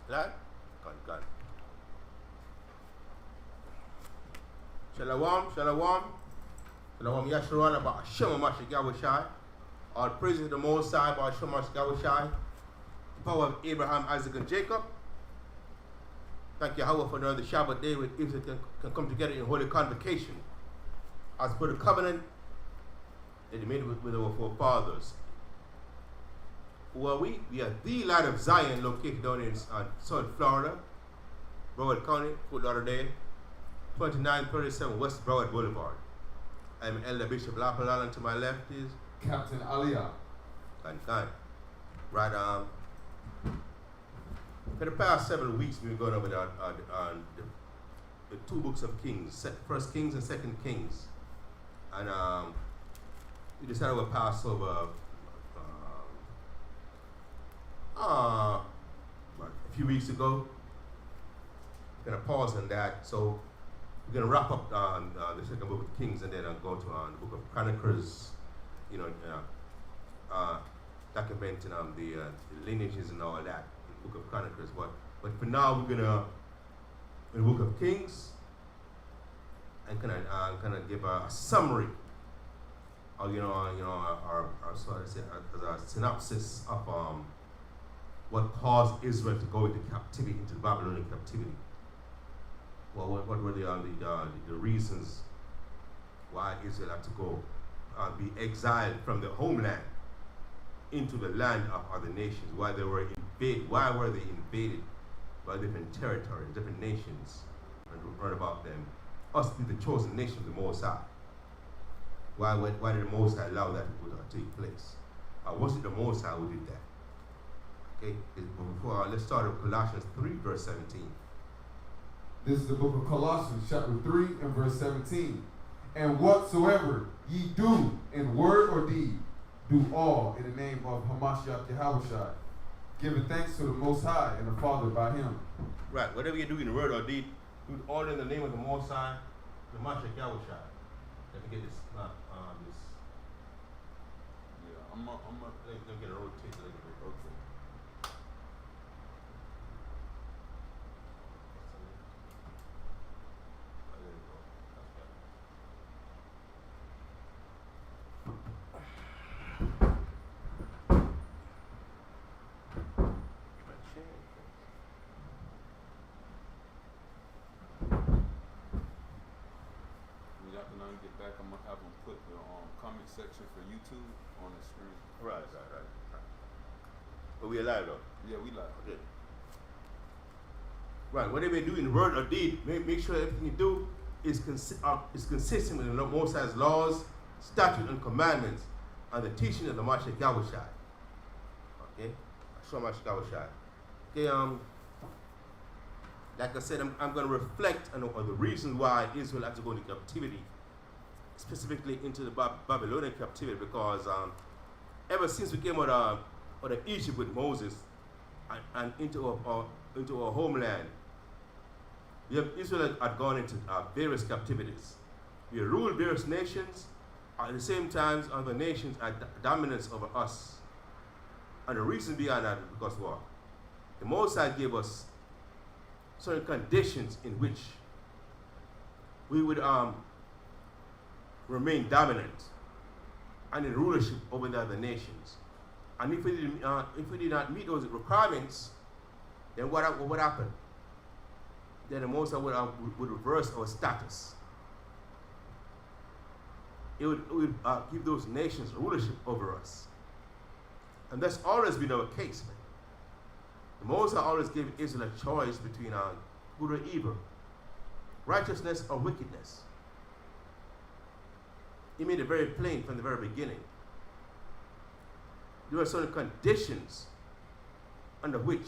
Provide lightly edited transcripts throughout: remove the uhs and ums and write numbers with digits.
Lad? Gone. Shalom. Shalom Yashua about Hashem Mashiach Yahushai. All praises to the Most High about Hashem Mashiach Yahushai. The power of Abraham, Isaac, and Jacob. Thank Yahweh for another Shabbat day where Israel can come together in holy convocation. As per the covenant that they made with our forefathers. Who are we? We are the Light of Zion, located down in South Florida, Broward County, Fort Lauderdale, 2937 West Broward Boulevard. I'm Elder Bishop Lapalal, and to my left is Captain Aliyah. Kind. Right, for the past several weeks, we've been going over the two books of Kings, First Kings and Second Kings. And we decided we'll pass over a few weeks ago. We're going to pause on that. So we're going to wrap up the second book of Kings and then go to the book of Chronicles, documenting the lineages and all that, the book of Chronicles. But for now, we're going to, in the book of Kings, and kind of give a summary, or our sort of say as a synopsis of what caused Israel to go into captivity, into Babylonian captivity. Well, what were the reasons why Israel had to go be exiled from the homeland into the land of other nations? Why were they invaded by different territories, different nations, and read about them? Us be the chosen nation of the Most High. Why did the Most High allow that to take place? Was it the Most High who did that? Okay, before let's start with Colossians 3, verse 17. This is the book of Colossians, chapter 3 and verse 17. And whatsoever ye do in word or deed, do all in the name of Hamashiach Yahushai, giving thanks to the Most High and the Father by him. Right, whatever you do in word or deed, do all in the name of the Most High, the Hamashiach Yahushai. Let me get this. Yeah, I'm gonna get a rotate a little bit. Okay. Get back, I'm gonna have them put the comment section for YouTube on the screen. Right. But we alive though. Yeah, we live. Okay. Right. Whatever you do in word or deed, make sure everything you do is consistent with the Most High's laws, statutes, and commandments, and the teaching of the Mashiach Yahushai. Okay. Show Mashiach Yahushai. Okay. Like I said, I'm going to reflect on the reasons why Israel had to go into captivity, specifically into the Babylonian captivity, because ever since we came out of Egypt with Moses and into our homeland, Israel had gone into various captivities. We ruled various nations. At the same time, other nations had dominance over us. And the reason behind that is because what? The Most High gave us certain conditions in which we would remain dominant and in rulership over the other nations. And if we did not meet those requirements, then what would happen? Then the Most High would reverse our status. It would give those nations rulership over us. And that's always been our case, man. The Most High always gave Israel a choice between good or evil, righteousness or wickedness. He made it very plain from the very beginning. There were certain conditions under which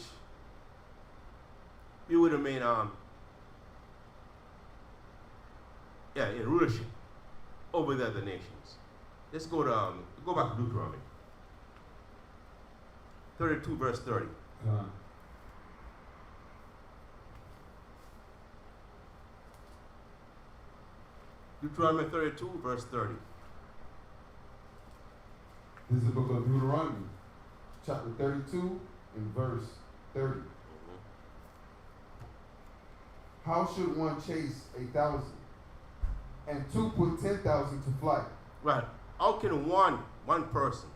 we would remain in rulership over the other nations. Let's go back to Deuteronomy 32, verse 30. Deuteronomy 32, verse 30. This is the book of Deuteronomy, chapter 32 and verse 30. how should one chase 1,000 and two put 10,000 to flight? Right. How can one person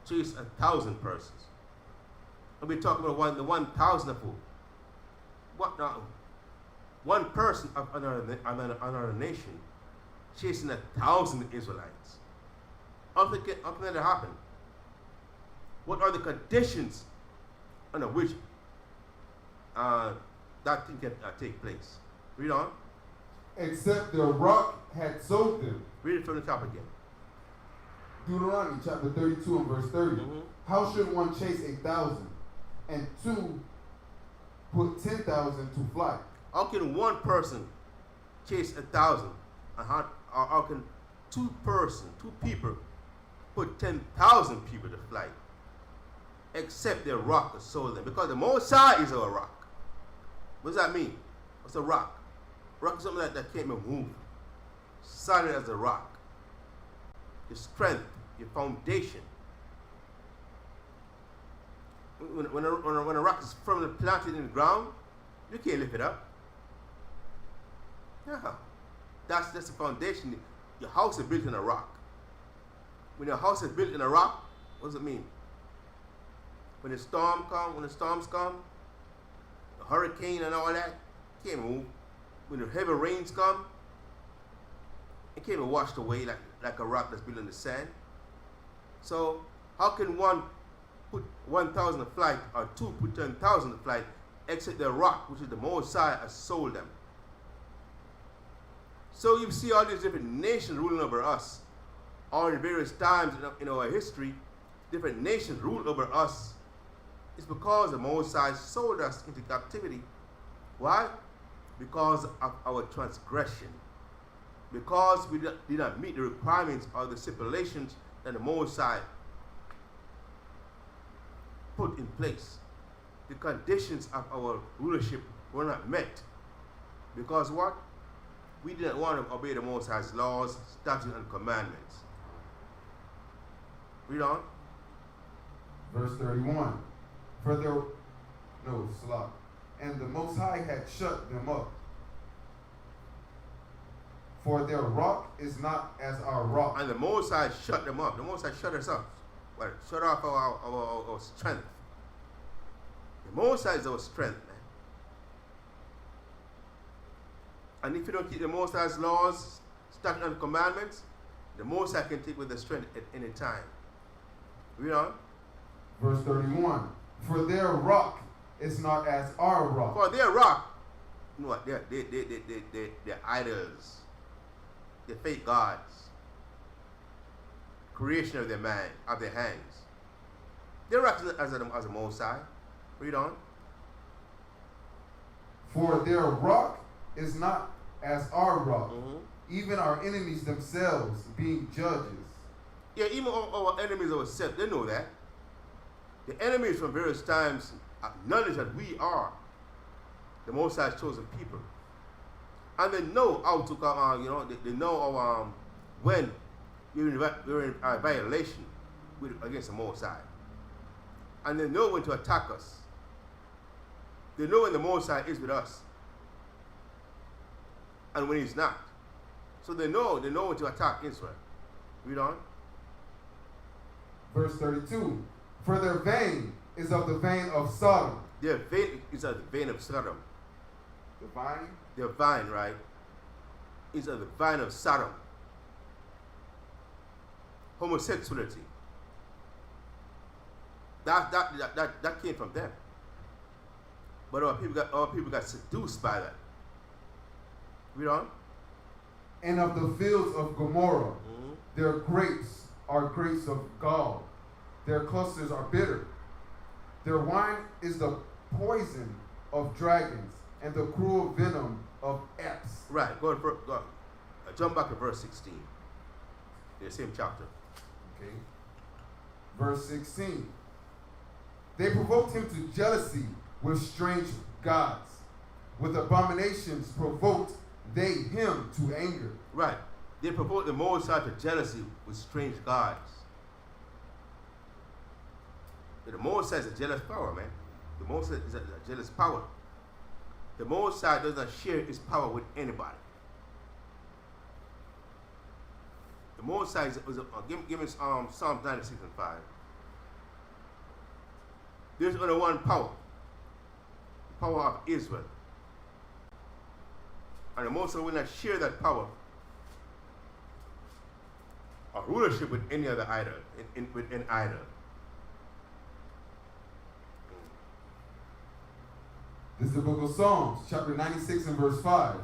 chase 1,000 persons? And we're talking about the 1,000 of who? What now? One person of another nation chasing 1,000 Israelites. How can that happen? What are the conditions under which that thing can take place? Read on. Except the rock had sold them. Read it from the top again. Deuteronomy chapter 32 and verse 30. Mhm. How should one chase 1,000 and two put 10,000 to flight? How can one person chase 1,000? And how can two people put 10,000 people to flight? Except their rock has sold them. Because the Most High is our rock. What does that mean? What's a rock? Rock is something that can't be moved. Solid as a rock. Your strength, your foundation. When a rock is firmly planted in the ground, you can't lift it up. Yeah. That's the foundation. Your house is built in a rock. When your house is built in a rock, what does it mean? When the storms come, the hurricane and all that, it can't move. When the heavy rains come, it can't be washed away like a rock that's built in the sand. So how can one put 1,000 to flight or two put 10,000 to flight except the rock, which is the Most High, has sold them? So you see all these different nations ruling over us. All in various times in our history, different nations rule over us. It's because the Most High sold us into captivity. Why? Because of our transgression. Because we did not meet the requirements or the stipulations that the Most High put in place. The conditions of our rulership were not met. Because what? We didn't want to obey the Most High's laws, statutes, and commandments. Read on. Verse 31. And the Most High had shut them up. For their rock is not as our rock. And the Most High shut them up. The Most High shut us up. What? Shut off our strength. The Most High is our strength, man. And if you don't keep the Most High's laws, statutes, and commandments, the Most High can take with the strength at any time. Read on. Verse 31. For their rock is not as our rock. For their rock, you know what? They're idols. They're fake gods. Creation of their mind, of their hands. Their rock is as a Most High. Read on. For their rock is not as our rock. Mm-hmm. Even our enemies themselves being judges. Yeah, even our enemies ourselves, they know that. The enemies from various times acknowledge that we are the Most High's chosen people. And they know how to come, they know when we're in violation against the Most High. And they know when to attack us. They know when the Most High is with us and when he's not. So they know when to attack Israel. Read on. Verse 32. For their vein is of the vein of Sodom. Their vein is of the vein of Sodom. The vine? Their vine, right, is of the vine of Sodom. Homosexuality. That came from them. But our people got seduced by that. Read on. And of the fields of Gomorrah, Mm-hmm. their grapes are grapes of gall. Their clusters are bitter. Their wine is the poison of dragons and the cruel venom of apes. Right. Go on. Jump back to verse 16. In the same chapter. Okay. Verse 16. They provoked him to jealousy with strange gods. With abominations provoked they him to anger. Right. They provoked the Most High to jealousy with strange gods. But the Most High is a jealous power, man. The Most High is a jealous power. The Most High does not share his power with anybody. The Most High give me Psalm 96 and 5. There's only one power, the power of Israel. And the Most High will not share that power or rulership with any other idol, with an idol. This is the book of Psalms, chapter 96 and verse 5.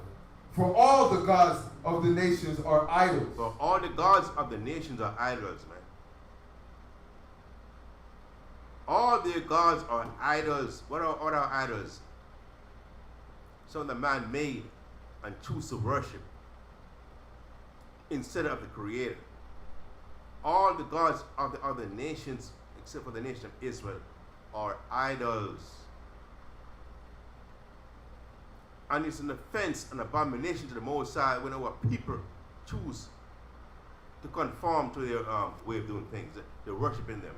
For all the gods of the nations are idols. For all the gods of the nations are idols, man. All the gods are idols. What are idols? Some the man made and choose to worship instead of the Creator. All the gods of the other nations, except for the nation of Israel, are idols. And it's an offense, an abomination to the Most High when our people choose to conform to their way of doing things. They're worshiping them.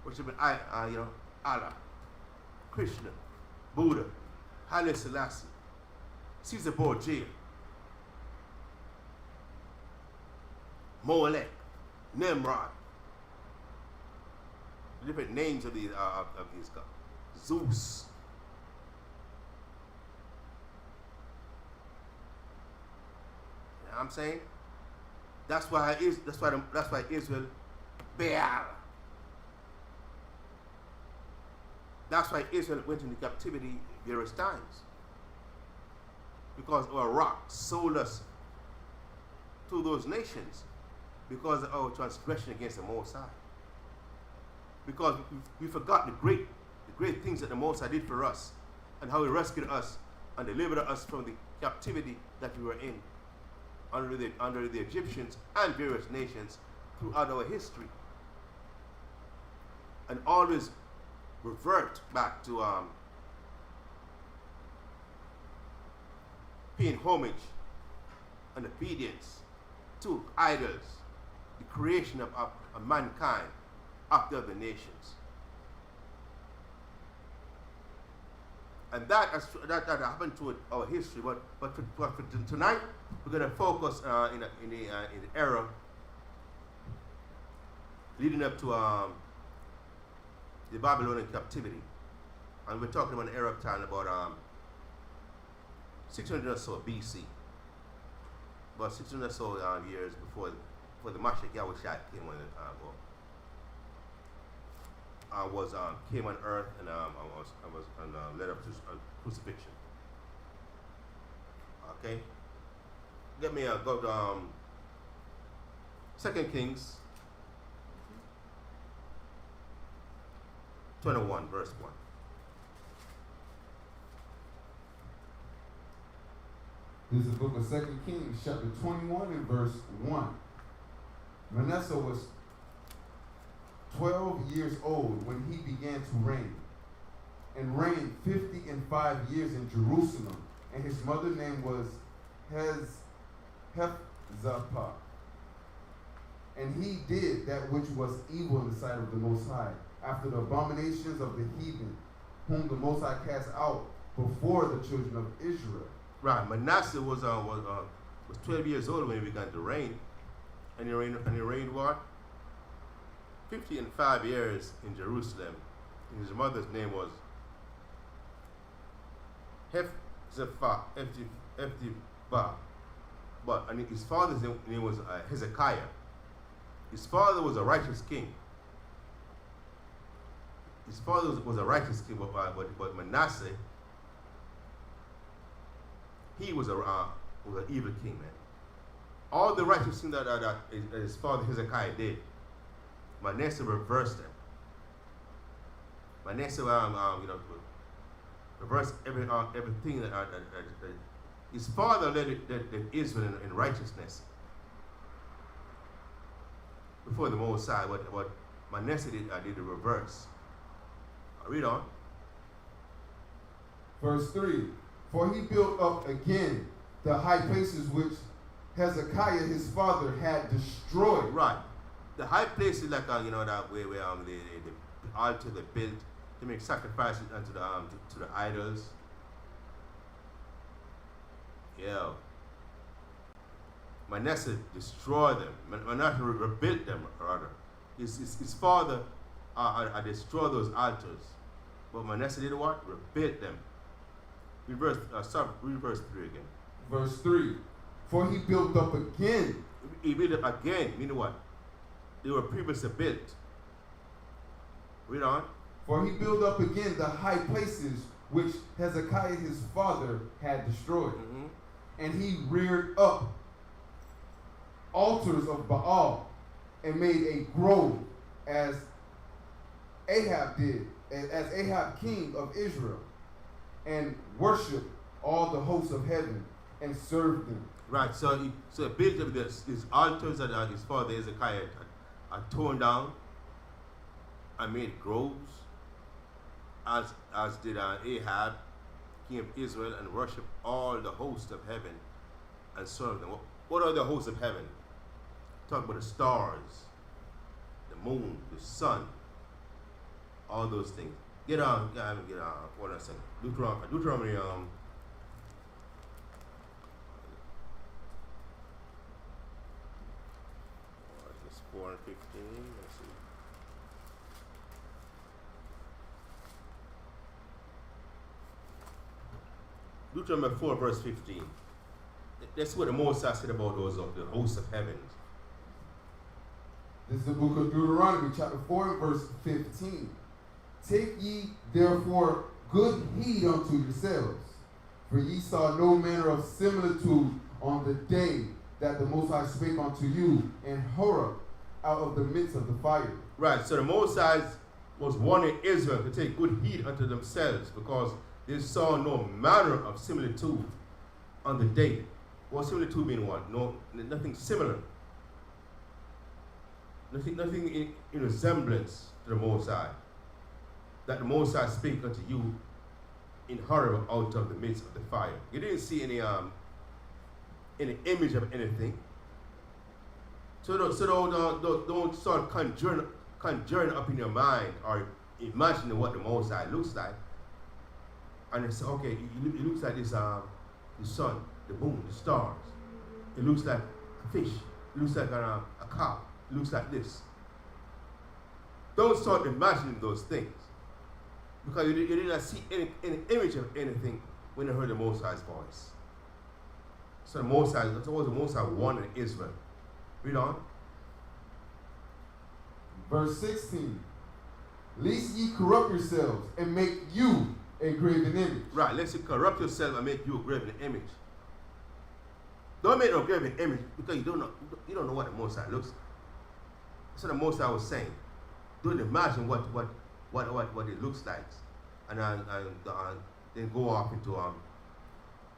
Worshiping Allah, Krishna, Buddha, Haile Selassie, Caesar Borgia, Molech, Nimrod. The different names of these gods. Zeus. You know what I'm saying? That's why Israel Baal. That's why Israel went into captivity various times. Because our rock sold us to those nations because of our transgression against the Most High. Because we forgot the great things that the Most High did for us and how He rescued us and delivered us from the captivity that we were in under the Egyptians and various nations throughout our history. And always revert back to paying homage and obedience to idols, the creation of mankind of the other nations. And that happened to our history. But for tonight, we're going to focus in the era leading up to the Babylonian captivity. And we're talking about an era of time about 600 or so BC. About 600 or so years before the Mashiach Yahushua came on earth and was led up to crucifixion. Okay, let me go to 2 Kings 21 verse 1. This is the book of 2 Kings, chapter 21 and verse 1. Manasseh was 12 years old when he began to reign, and reigned 55 years in Jerusalem, and his mother's name was Hephzibah. And he did that which was evil in the sight of the Most High, after the abominations of the heathen, whom the Most High cast out before the children of Israel. Right, Manasseh was 12 years old when he began to reign, and he reigned what? 55 years in Jerusalem. And his mother's name was Hephzibah. And his father's name was Hezekiah. His father was a righteous king. But Manasseh, he was an evil king, man. All the righteous things that his father Hezekiah did, Manasseh reversed them. Manasseh, reversed everything that his father led Israel in righteousness before the Most High. What Manasseh did the reverse. Read on. Verse 3. For he built up again the high places which Hezekiah his father had destroyed. Right. The high places like that way where the altar they built to make sacrifices unto the to the idols. Yeah. Manasseh destroyed them. Manasseh rebuilt them, rather. His father destroyed those altars. But Manasseh did what? Rebuilt them. Read verse 3 again. Verse 3. For he built up again. He built it again. Meaning what? They were previously built. Read on. For he built up again the high places which Hezekiah his father had destroyed. Mm-hmm. And he reared up altars of Baal and made a grove as Ahab did, as Ahab king of Israel, and worshiped all the hosts of heaven and served them. Right, so he built up these altars that his father Hezekiah had torn down and made groves, as did Ahab, king of Israel, and worshiped all the hosts of heaven and served them. What are the hosts of heaven? Talk about the stars, the moon, the sun, all those things. Hold on a second. Deuteronomy it's 4 and 15. Let's see. Deuteronomy 4 verse 15. That's what the Moses said about those of the hosts of heavens. This is the book of Deuteronomy, chapter 4, verse 15. Take ye therefore good heed unto yourselves, for ye saw no manner of similitude on the day that the Most High spake unto you in Horeb out of the midst of the fire. Right, so the Moses was warning Israel to take good heed unto themselves because they saw no manner of similitude on the day. What similitude mean what? No, nothing similar. Nothing in resemblance to the Most High. That the Most High spake unto you in Horeb out of the midst of the fire. You didn't see any image of anything. So don't start conjuring up in your mind or imagining what the Most High looks like. And they say, okay, it looks like this the sun, the moon, the stars. It looks like a fish. It looks like a cow. It looks like this. Don't start imagining those things. Because you did not see any image of anything when you heard the Most High's voice. So the Most High, that's what the Most High wanted Israel. Read on. Verse 16. Lest ye corrupt yourselves and make you a graven image. Right, lest you corrupt yourself and make you a graven image. Don't make no graven image because you don't know what the Most High looks like. That's what the Most High was saying. Don't imagine what it looks like, and then go off into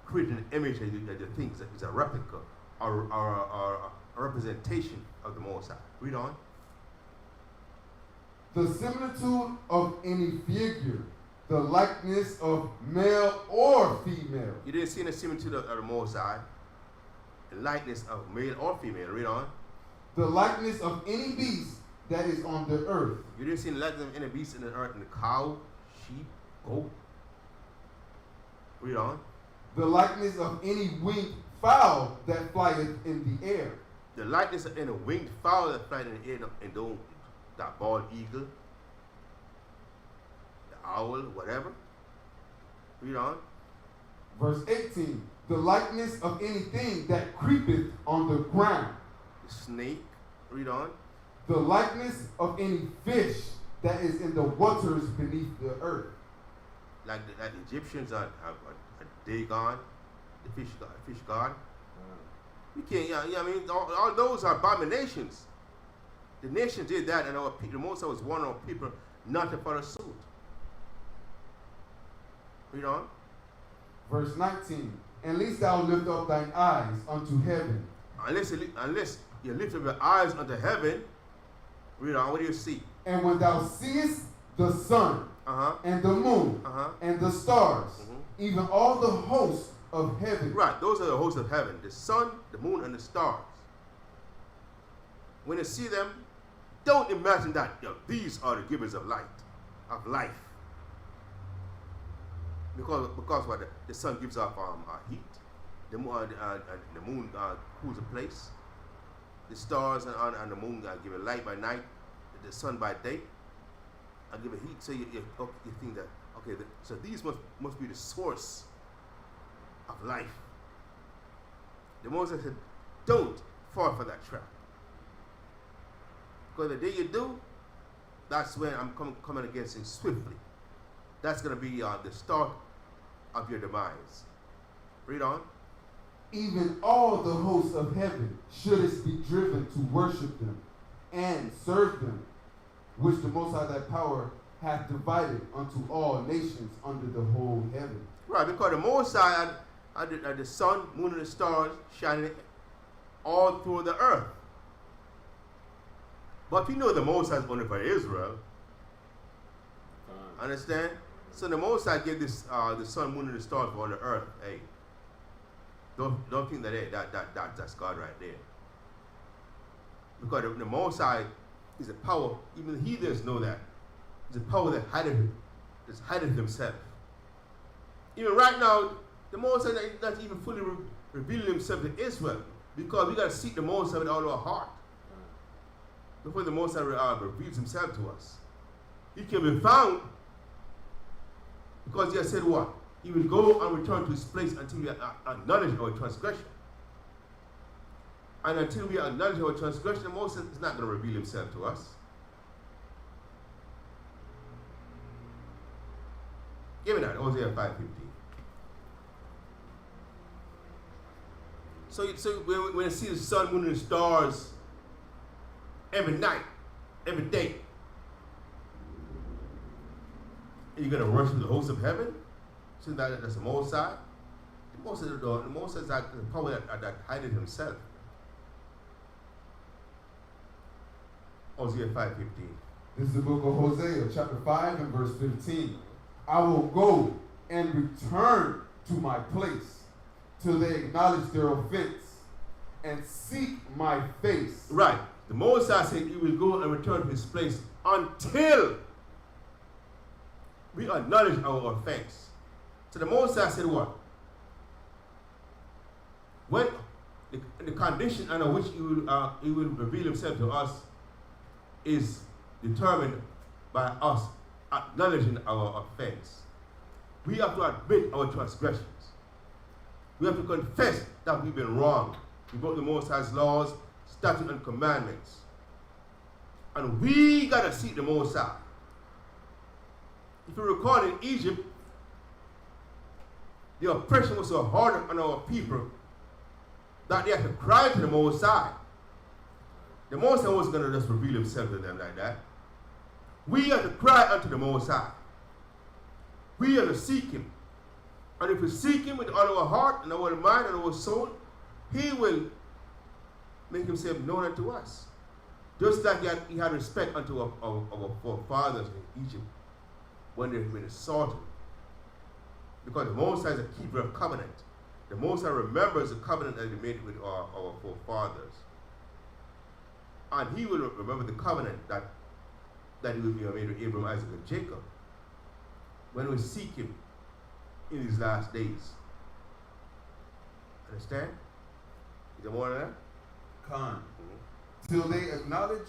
creating an image that you think is a replica or a representation of the Most High. Read on. The similitude of any figure, the likeness of male or female. You didn't see any similitude of the Most High. The likeness of male or female. Read on. The likeness of any beast that is on the earth. You didn't see the likeness of any beast in the earth, in the cow, sheep, goat. Read on. The likeness of any winged fowl that flieth in the air. The likeness of any winged fowl that flieth in the air, and don't that bald eagle, the owl, whatever. Read on. Verse 18. The likeness of anything that creepeth on the ground. The snake. Read on. The likeness of any fish that is in the waters beneath the earth. Like the Egyptians are Dagon, the fish god. You can't, I mean, all those are abominations. The nation did that, and the Most High was warning our people not to follow suit. Read on. Verse 19. And lest thou lift up thine eyes unto heaven. Unless you lift up your eyes unto heaven, read on, what do you see? And when thou seest the sun, and the moon, and the stars, even all the hosts of heaven. Right, those are the hosts of heaven. The sun, the moon, and the stars. When you see them, don't imagine that these are the givers of light, of life. Because what the sun gives off heat, the moon cools the place. The stars and the moon give it light by night, the sun by day, and give it heat. So you think that, okay, so these must be the source of life. The Moses said, don't fall for that trap. Because the day you do, that's when I'm coming against you swiftly. That's going to be the start of your demise. Read on. Even all the hosts of heaven shouldest be driven to worship them and serve them, which the Most High thy power hath divided unto all nations under the whole heaven. Right, because the Most High had the sun, moon, and the stars shining all through the earth. But we know the Most High is only for Israel. Understand? So the Most High gave this the sun, moon, and the stars for the earth. Hey, don't think that's God right there. Because the Most High is a power. Even the heathens know that. It's a power that hideth himself. Even right now, the Most High is not even fully revealing himself to Israel, because we got to seek the Most High with all our heart before the Most High reveals himself to us. He can be found because he has said what? He will go and return to his place until we acknowledge our transgression. And until we acknowledge our transgression, the Most High is not going to reveal himself to us. Give me that, Hosea 5:15. So when you see the sun, moon, and stars every night, every day, and you're going to worship the host of heaven? So that's the Most High. The Most High is like the power that hideth himself. Hosea 5:15. This is the book of Hosea, chapter 5 and verse 15. I will go and return to my place till they acknowledge their offense and seek my face. Right. The Most High said he will go and return to his place until we acknowledge our offense. So the Most High said what? When the condition under which he will reveal himself to us is determined by us acknowledging our offense. We have to admit our transgressions. We have to confess that we've been wrong. We broke the Most High's laws, statutes, and commandments. And we got to seek the Most High. If you recall, in Egypt, the oppression was so hard on our people that they had to cry to the Most High. The Most High wasn't going to just reveal himself to them like that. We have to cry unto the Most High. We have to seek him. And if we seek him with all our heart and our mind and our soul, he will make himself known unto us. Just like he had respect unto our forefathers in Egypt when they sought him. Because the Most High is a keeper of covenant. The Most High remembers the covenant that he made with our forefathers. And he will remember the covenant that he will be made with Abraham, Isaac, and Jacob when we seek him in these last days. Understand? Is there more than that? Khan. Till they acknowledge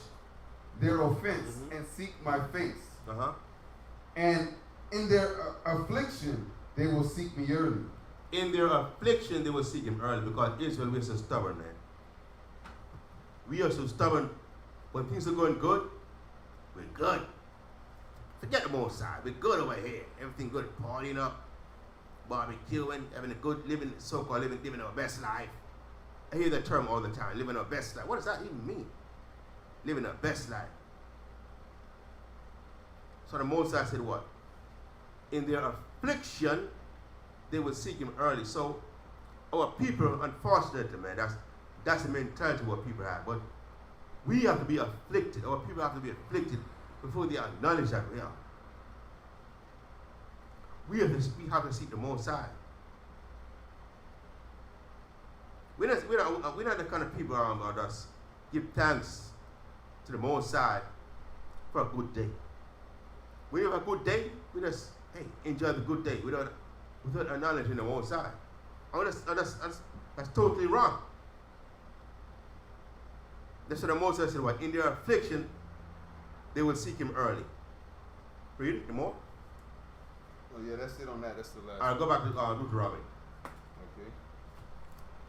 their offense and seek my face. And in their affliction, they will seek me early. In their affliction, they will seek him early, because Israel, we're so stubborn, man. We are so stubborn. When things are going good, we're good. Forget the Most High. We're good over here. Everything good. Partying up, barbecuing, having a good living, so-called living our best life. I hear that term all the time, living our best life. What does that even mean? Living our best life. So the Most High said what? In their affliction, they will seek him early. So our people, unfortunately, man, that's the mentality what people have. But we have to be afflicted. Our people have to be afflicted before they acknowledge that we are. We have to seek the Most High. We're not the kind of people that just give thanks to the Most High for a good day. When you have a good day, we just enjoy the good day without acknowledging the Most High. I just That's totally wrong. That's what the Moses said, what? In their affliction, they will seek him early. Read it more. Oh yeah, that's it on that. That's the last. All right, go back to Deuteronomy. Okay.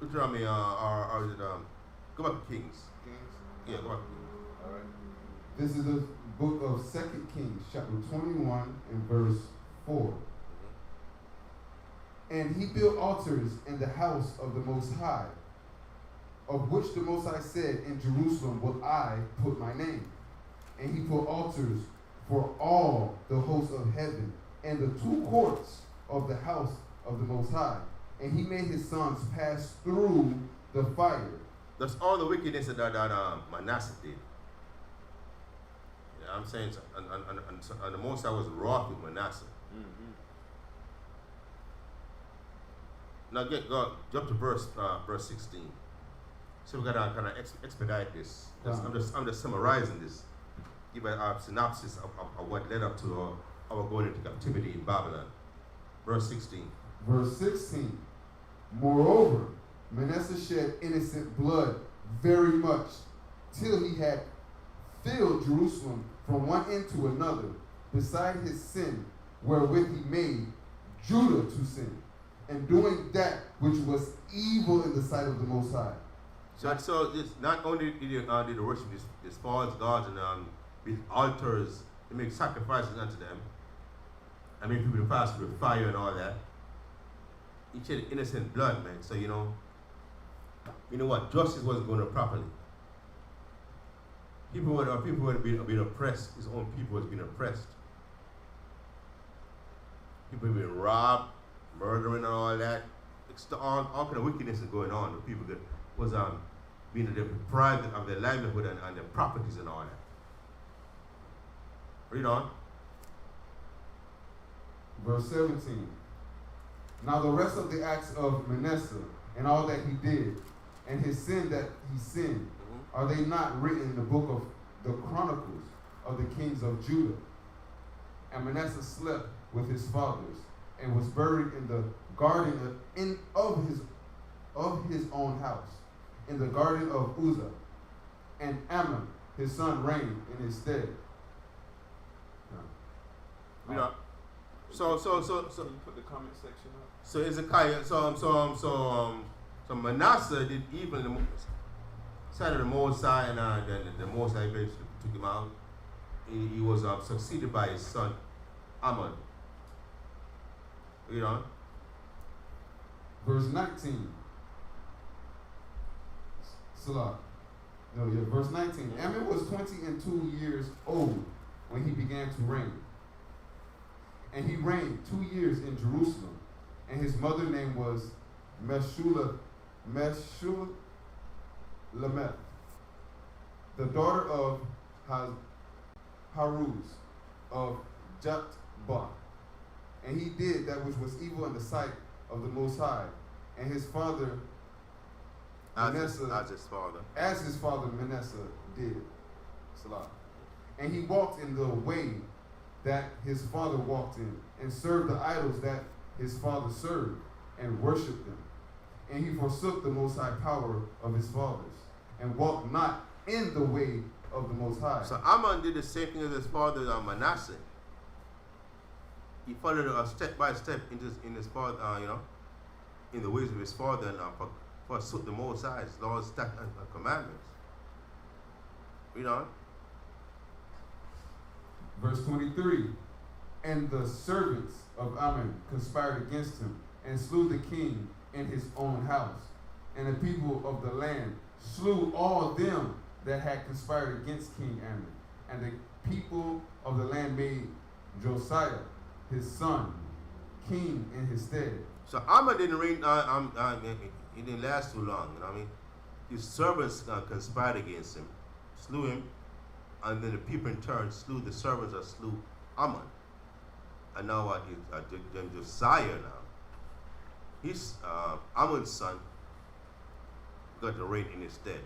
Deuteronomy, or is it, go back to Kings. Kings. Yeah, go back to Kings. All right. This is the book of 2 Kings, chapter 21 and verse 4. And he built altars in the house of the Most High, of which the Most High said, in Jerusalem will I put my name. And he put altars for all the hosts of heaven and the 2 courts of the house of the Most High. And he made his sons pass through the fire. That's all the wickedness that Manasseh did. Yeah, I'm saying, and the Most High was wroth with Manasseh. Mm-hmm. Now jump to verse 16. So we gotta kind of expedite this. I'm just summarizing this. Give a synopsis of what led up to our going into captivity in Babylon. Verse 16. Verse 16. Moreover, Manasseh shed innocent blood very much, till he had filled Jerusalem from one end to another, beside his sin, wherewith he made Judah to sin, and doing that which was evil in the sight of the Most High. So this, not only did they worship these false gods and these altars, they make sacrifices unto them. I mean, people fast with fire and all that. He shed innocent blood, man. So you know what? Justice wasn't going to properly. People were being oppressed. His own people was being oppressed. People were being robbed, murdering and all that. All kind of wickedness is going on. The people that was being deprived of their livelihood and their properties and all that. Read on. Verse 17. Now the rest of the acts of Manasseh and all that he did, and his sin that he sinned, are they not written in the book of the Chronicles of the kings of Judah? And Manasseh slept with his fathers, and was buried in the garden of his own house, in the garden of Uzzah. And Ammon, his son, reigned in his stead. You know, so Can you put the comment section up? So Hezekiah, so Manasseh did evil in the sight of the Most High, and then the Most High eventually took him out. He was succeeded by his son Ammon. Read on. Verse 19. Salah. No, yeah, verse 19. Ammon was 22 years old when he began to reign. And he reigned 2 years in Jerusalem. And his mother name was Meshullemeth, the daughter of Haruz of Jotbah. And he did that which was evil in the sight of the Most High. And his father Manasseh, as his father Manasseh did. Salah. And he walked in the way that his father walked in, and served the idols that his father served, and worshipped them. And he forsook the Most High power of his fathers, and walked not in the way of the Most High. So Ammon did the same thing as his father Manasseh. He followed step by step in his father, in the ways of his father, and forsook the Most High's laws, statutes, and commandments. Read on. Verse 23. And the servants of Ammon conspired against him, and slew the king in his own house. And the people of the land slew all them that had conspired against King Ammon. And the people of the land made Josiah, his son, king in his stead. So Ammon didn't reign. He didn't last too long. You know what I mean? His servants conspired against him, slew him, and then the people in turn slew the servants that slew Ammon. And now Josiah now, his Ammon's son, got to reign in his stead.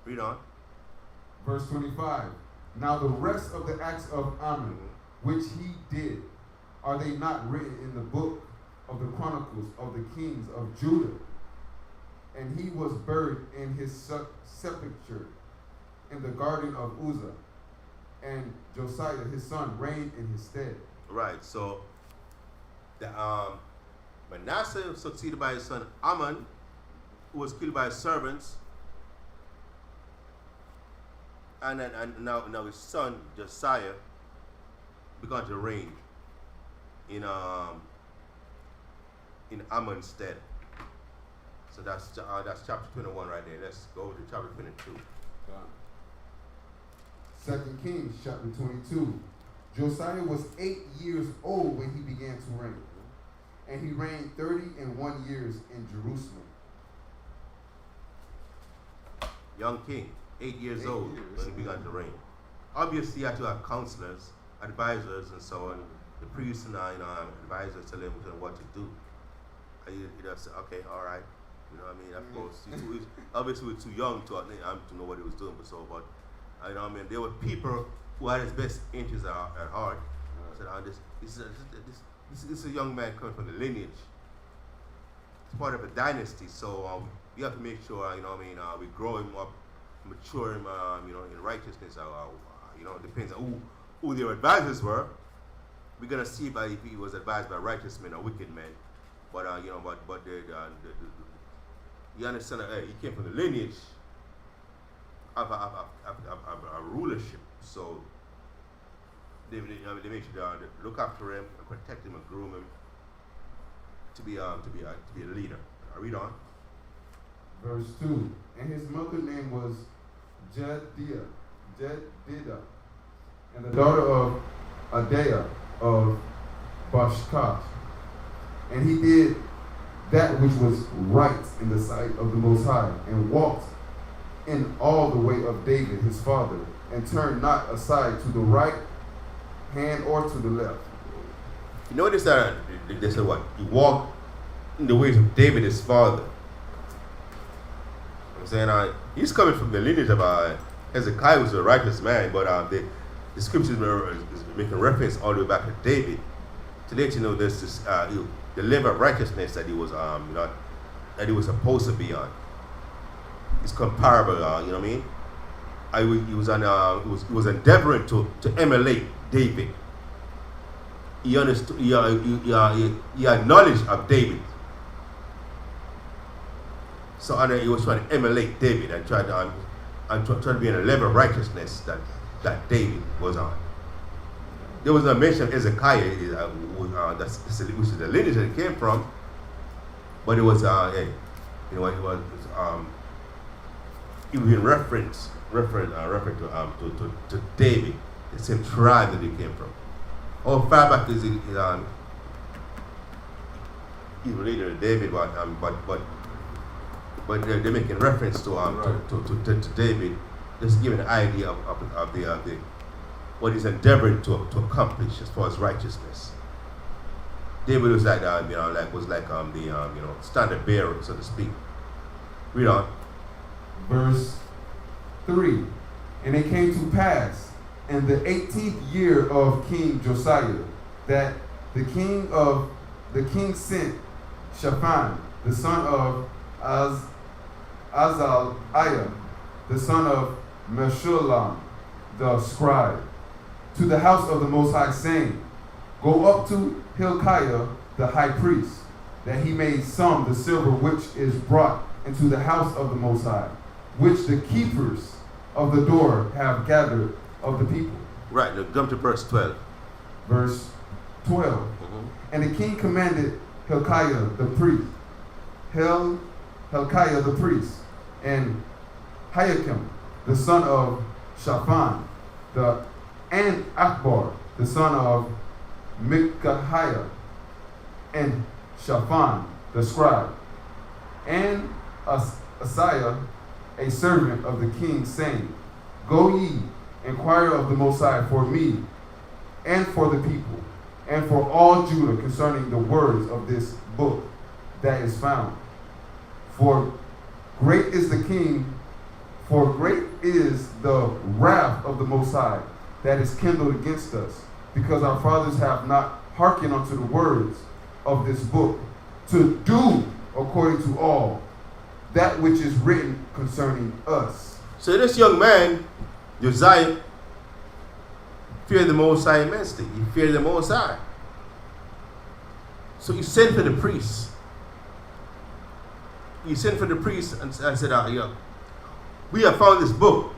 Read on. Verse 25. Now the rest of the acts of Ammon, which he did, are they not written in the book of the Chronicles of the kings of Judah? and he was buried in his sepulchre in the garden of Uzzah. And Josiah, his son, reigned in his stead. Right. So the Manasseh was succeeded by his son Amon, who was killed by his servants, and now his son Josiah began to reign in Amon's stead. So that's chapter 21 right there. Let's go to chapter 22. 2 Kings chapter 22. Josiah was 8 years old when he began to reign, and he reigned 31 years in Jerusalem. Young king, 8 years old when he began to reign. Obviously, he had to have counselors, advisors, and so on. The priests and advisors tell him what to do. And he just said, okay, all right. You know what I mean? Of course, obviously we were too young to know what he was doing, but you know what I mean? There were people who had his best interests at heart. Said, this is a young man coming from the lineage. It's part of a dynasty, so we have to make sure, you know what I mean, we grow him up, mature him, in righteousness. It depends on who their advisors were. We're gonna see if he was advised by righteous men or wicked men. But you understand that he came from the lineage of a rulership. So they make sure they look after him and protect him and groom him to be a leader. I read on. Verse 2. And his mother's name was Jedidah, and the daughter of Adaiah of Bashkash. And he did that which was right in the sight of the Most High, and walked in all the way of David his father, and turned not aside to the right hand or to the left. You notice that they said what? He walked in the ways of David his father. I'm saying he's coming from the lineage of Hezekiah, was a righteous man, but the scriptures is making reference all the way back to David to let you know there's this the level of righteousness that he was that he was supposed to be on. It's comparable, you know what I mean? He was endeavoring to emulate David. He understood. He had knowledge of David. So he was trying to emulate David and try to be in a level of righteousness that David was on. There was a mention of Hezekiah, which is the lineage that it came from, but it was it was in reference to David, the same tribe that he came from. How far back is he related to David, but they're making reference to David, just giving an idea of the what he's endeavoring to accomplish as far as righteousness. David was like the standard bearer, so to speak. Read on. Verse 3. And it came to pass in the 18th year of King Josiah that the king sent Shaphan, the son of Azaliah, the son of Meshullam, the scribe, to the house of the Most High, saying, Go up to Hilkiah the high priest, that he may sum the silver which is brought into the house of the Most High, which the keepers of the door have gathered of the people. Right, now jump to verse 12. Verse 12. Mm-hmm. And the king commanded Hilkiah the priest, Hilkiah the priest, and Hiakim the son of Shaphan, and Akbar the son of Micaiah, and Shaphan the scribe, and Asaiah a servant of the king, saying, Go ye, inquire of the Most High for me, and for the people, and for all Judah concerning the words of this book that is found. For great is the wrath of the Most High that is kindled against us, because our fathers have not hearkened unto the words of this book, to do according to all that which is written concerning us. So this young man, Josiah, feared the Most High immensely. He feared the Most High. So he sent for the priests. He sent for the priests and said, yeah, we have found this book.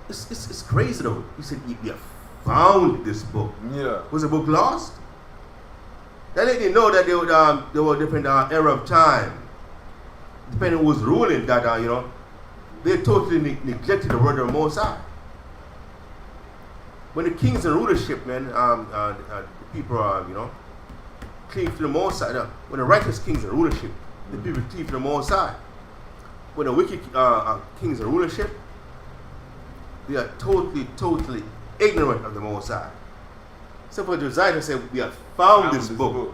It's crazy though. He said, we have found this book. Yeah. Was the book lost? They didn't know that there were different era of time. Depending on who was ruling, that they totally neglected the word of the Most High. When the kings in rulership, man, the people cleave to the Most High. When the righteous kings in rulership, the people cleave to the Most High. When the wicked kings in rulership, they are totally ignorant of the Most High. So for Josiah to say, we have found this book.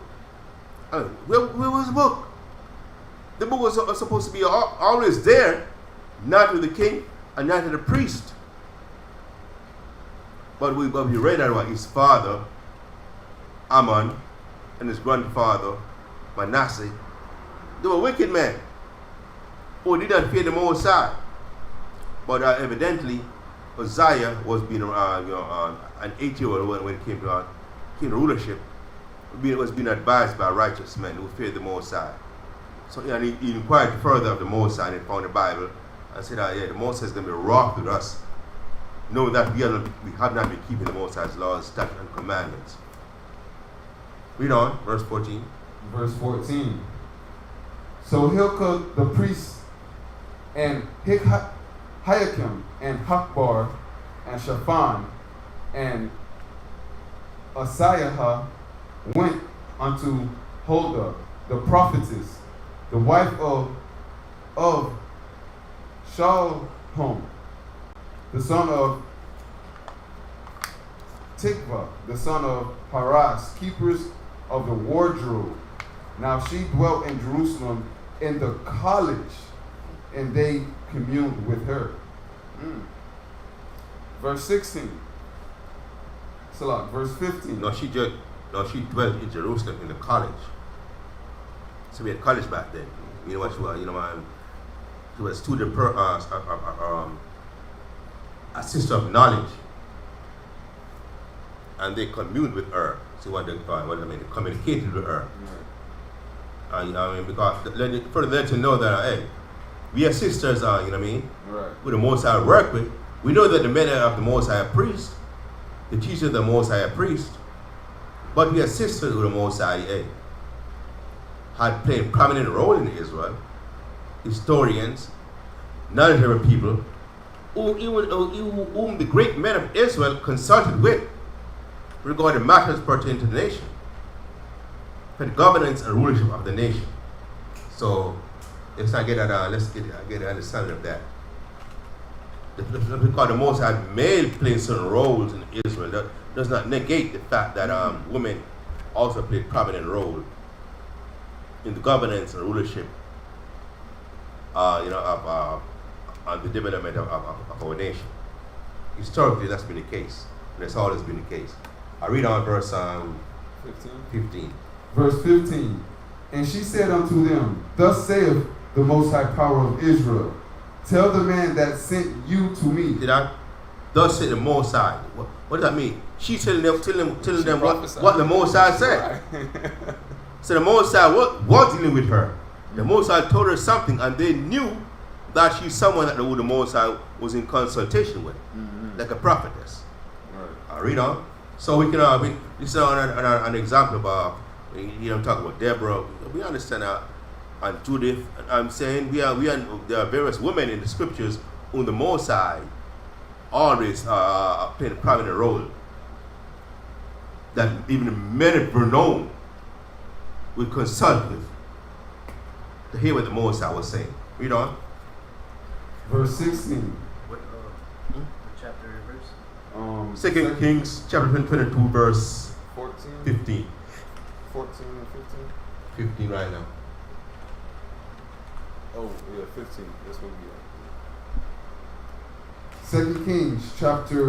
Where was the book? The book was supposed to be always there, not with the king and not with the priest. But we read that his father, Ammon, and his grandfather, Manasseh, they were wicked men who did not fear the Most High. But evidently, Uzziah was being an 8-year-old when it came to rulership. Was being advised by righteous men who feared the Most High. So he inquired further of the Most High and he found the Bible and said, the Most High is going to be wroth with us, knowing that we have not been keeping the Most High's laws, statutes, and commandments. Read on, verse 14. Verse 14. So Hilkiah the priest and Hiakim and Hakbar and Shaphan and Asaiah went unto Huldah the prophetess, the wife of Shallum, the son of Tikva, the son of Haras, keepers of the wardrobe. Now she dwelt in Jerusalem in the college, and they communed with her. Verse 16. Salah, verse 15. No, she dwelt in Jerusalem in the college. So we had college back then. You know what she was? She was a student, a sister of knowledge, and they communed with her. See what they communicated with her. Because further let you know that we are sisters. Right. Who the Most High work with. We know that the men of the Most High are priests, the teachers of the Most High are priests, but we are sisters who the Most High had played a prominent role in Israel. Historians, knowledgeable people, whom the great men of Israel consulted with regarding matters pertaining to the nation, for the governance and rulership of the nation. So let's not get that. Let's get an understanding of that. Because the Most High male playing certain roles in Israel, that does not negate the fact that women also play a prominent role in the governance and rulership, of the development of our nation. Historically, that's been the case, and that's always been the case. I read on verse 15. Verse 15. And she said unto them, Thus saith the Most High Power of Israel, tell the man that sent you to me. Did I? Thus said the Most High. What does that mean? She's telling them what the Most High said. So the Most High was dealing with her. The Most High told her something, and they knew that she's someone that the Most High was in consultation with, like a prophetess. Right. I read on. So we can this is an example of talk about Deborah. We understand and Judith. I'm saying there are various women in the scriptures whom the Most High always played a prominent role. That even the men of Vernon would consult with to hear what the Most High was saying. Read on. Verse 16. What chapter and verse? 2 Kings chapter 22, verse 14, 15. 14 and 15. 15 right now. Oh, yeah, 15. That's what we got. 2 Kings chapter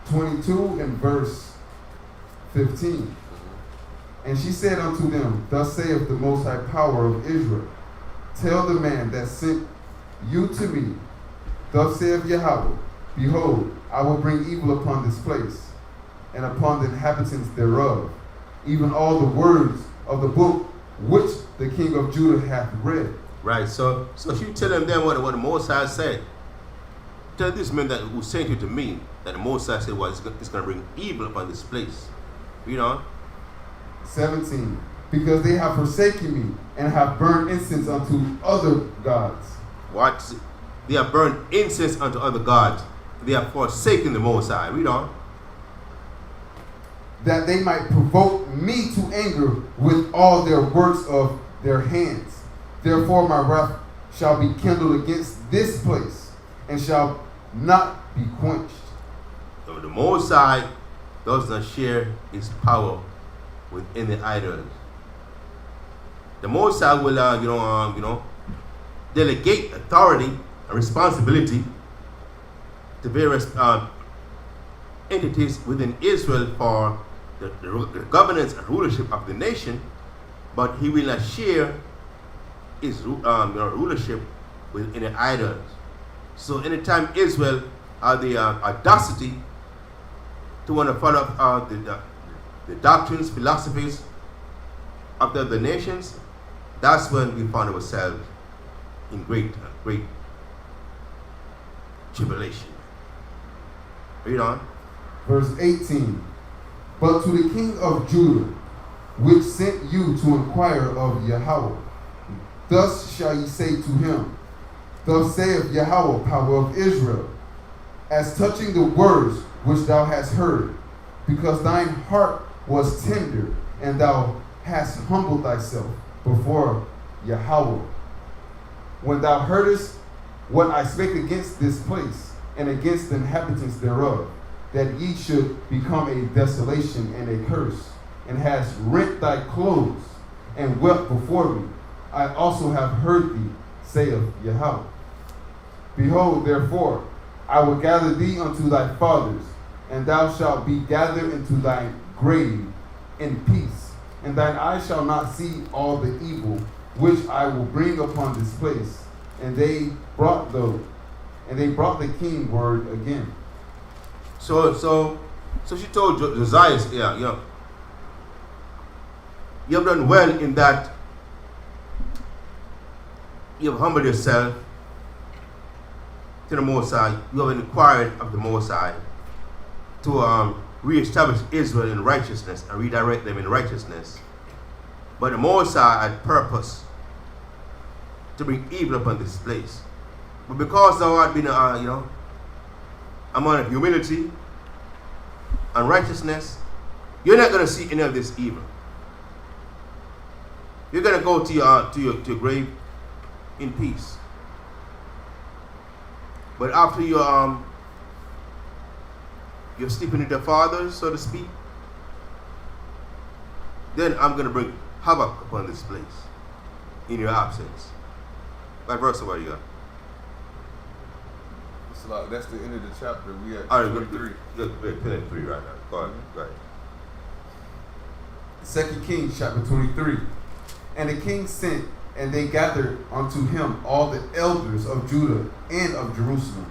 22 and verse 15. And she said unto them, Thus saith the Most High Power of Israel, Tell the man that sent you to me, Thus saith Yahweh, Behold, I will bring evil upon this place, and upon the inhabitants thereof, even all the words of the book which the king of Judah hath read. Right, so she tell them then what the Most High said. Tell this man that who sent you to me, that the Most High said, well, it's going to bring evil upon this place. You know? 17. Because they have forsaken me, and have burned incense unto other gods. What? They have burned incense unto other gods. They have forsaken the Most High. Read on. That they might provoke me to anger with all their works of their hands. Therefore my wrath shall be kindled against this place, and shall not be quenched. So the Most High does not share his power with any idols. The Most High will, delegate authority and responsibility to various entities within Israel for the governance and rulership of the nation, but he will not share his rulership with any idols. So anytime Israel have the audacity to want to follow up the doctrines, philosophies of the other nations, that's when we find ourselves in great tribulation. Read on. Verse 18. But to the king of Judah, which sent you to inquire of Yahweh, thus shall ye say to him, Thus saith Yahweh, Power of Israel, as touching the words which thou hast heard, because thine heart was tender, and thou hast humbled thyself before Yahweh. When thou heardest what I spake against this place, and against the inhabitants thereof, that ye should become a desolation and a curse, and hast rent thy clothes, and wept before me, I also have heard thee, saith Yahweh. Behold, therefore, I will gather thee unto thy fathers, and thou shalt be gathered into thy grave in peace, and thine eyes shall not see all the evil which I will bring upon this place. And they brought the king word again. So she told Josiah, you have done well in that you have humbled yourself to the Most High. You have inquired of the Most High to reestablish Israel in righteousness and redirect them in righteousness. But the Most High had purpose to bring evil upon this place. But because thou art been, a man of humility and righteousness, you're not going to see any of this evil. You're going to go to your grave in peace. But after you're sleeping with your fathers, so to speak, then I'm going to bring havoc upon this place in your absence. What verse what you got? It's like, that's the end of the chapter. We at All right, 23. We're 3 right now. Go ahead. Go ahead. 2 Kings chapter 23. And the king sent, and they gathered unto him all the elders of Judah and of Jerusalem.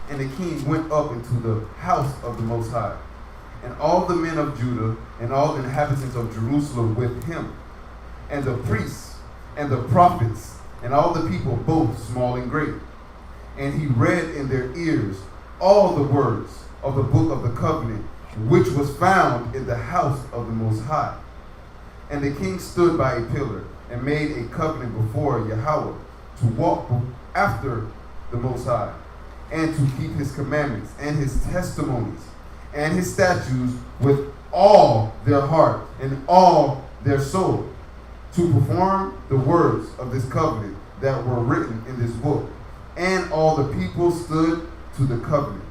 And the king went up into the house of the Most High, and all the men of Judah and all the inhabitants of Jerusalem with him, and the priests and the prophets and all the people, both small and great. And he read in their ears all the words of the book of the covenant, which was found in the house of the Most High. And the king stood by a pillar and made a covenant before Yahweh to walk after the Most High, and to keep his commandments and his testimonies and his statutes with all their heart and all their soul, to perform the words of this covenant that were written in this book. And all the people stood to the covenant.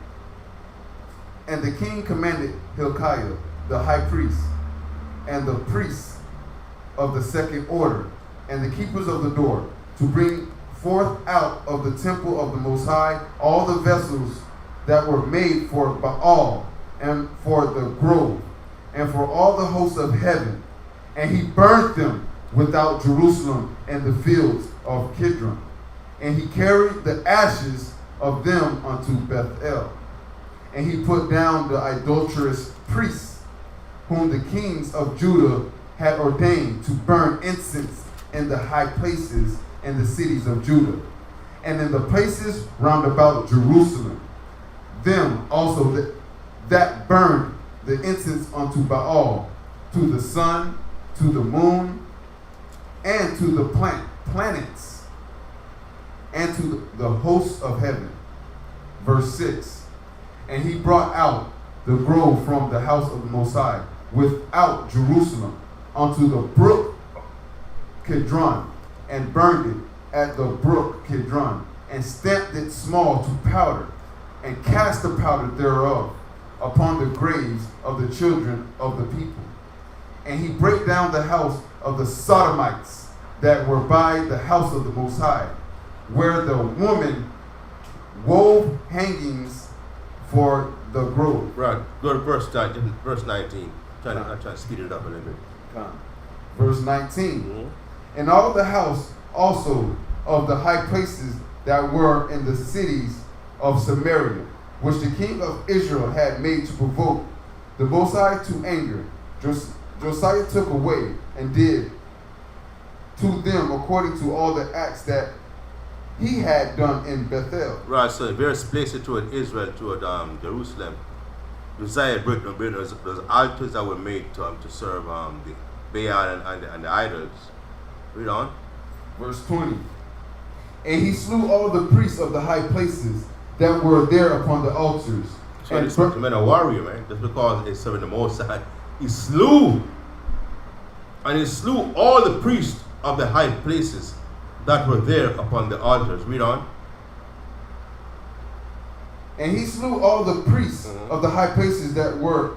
And the king commanded Hilkiah, the high priest, and the priests of the second order, and the keepers of the door, to bring forth out of the temple of the Most High all the vessels that were made for Baal, and for the grove, and for all the hosts of heaven, And he burned them without Jerusalem and the fields of Kidron. And he carried the ashes of them unto Bethel. And he put down the idolatrous priests, whom the kings of Judah had ordained to burn incense in the high places in the cities of Judah, and in the places round about Jerusalem. Them also that burned the incense unto Baal, to the sun, to the moon, and to the planets, and to the hosts of heaven. Verse 6. And he brought out the grove from the house of the Most High, without Jerusalem, unto the brook Kidron, and burned it at the brook Kidron, and stamped it small to powder, and cast the powder thereof upon the graves of the children of the people. And he brake down the house of the Sodomites that were by the house of the Most High, where the woman wove hangings for the grove. Right. Go to verse 19. I'm trying to speed it up a little bit. Verse 19. Mm-hmm. And all the house also of the high places that were in the cities of Samaria, which the king of Israel had made to provoke the Most High to anger, Josiah took away and did to them according to all the acts that he had done in Bethel. Right, so in various places toward Israel, toward Jerusalem, Josiah broke those altars that were made to serve the Baal and the idols. Read on. Verse 20. And he slew all the priests of the high places that were there upon the altars. So this man a warrior, man. Just because he's serving the Most High, he slew all the priests of the high places that were there upon the altars. Read on. And he slew all the priests of the high places that were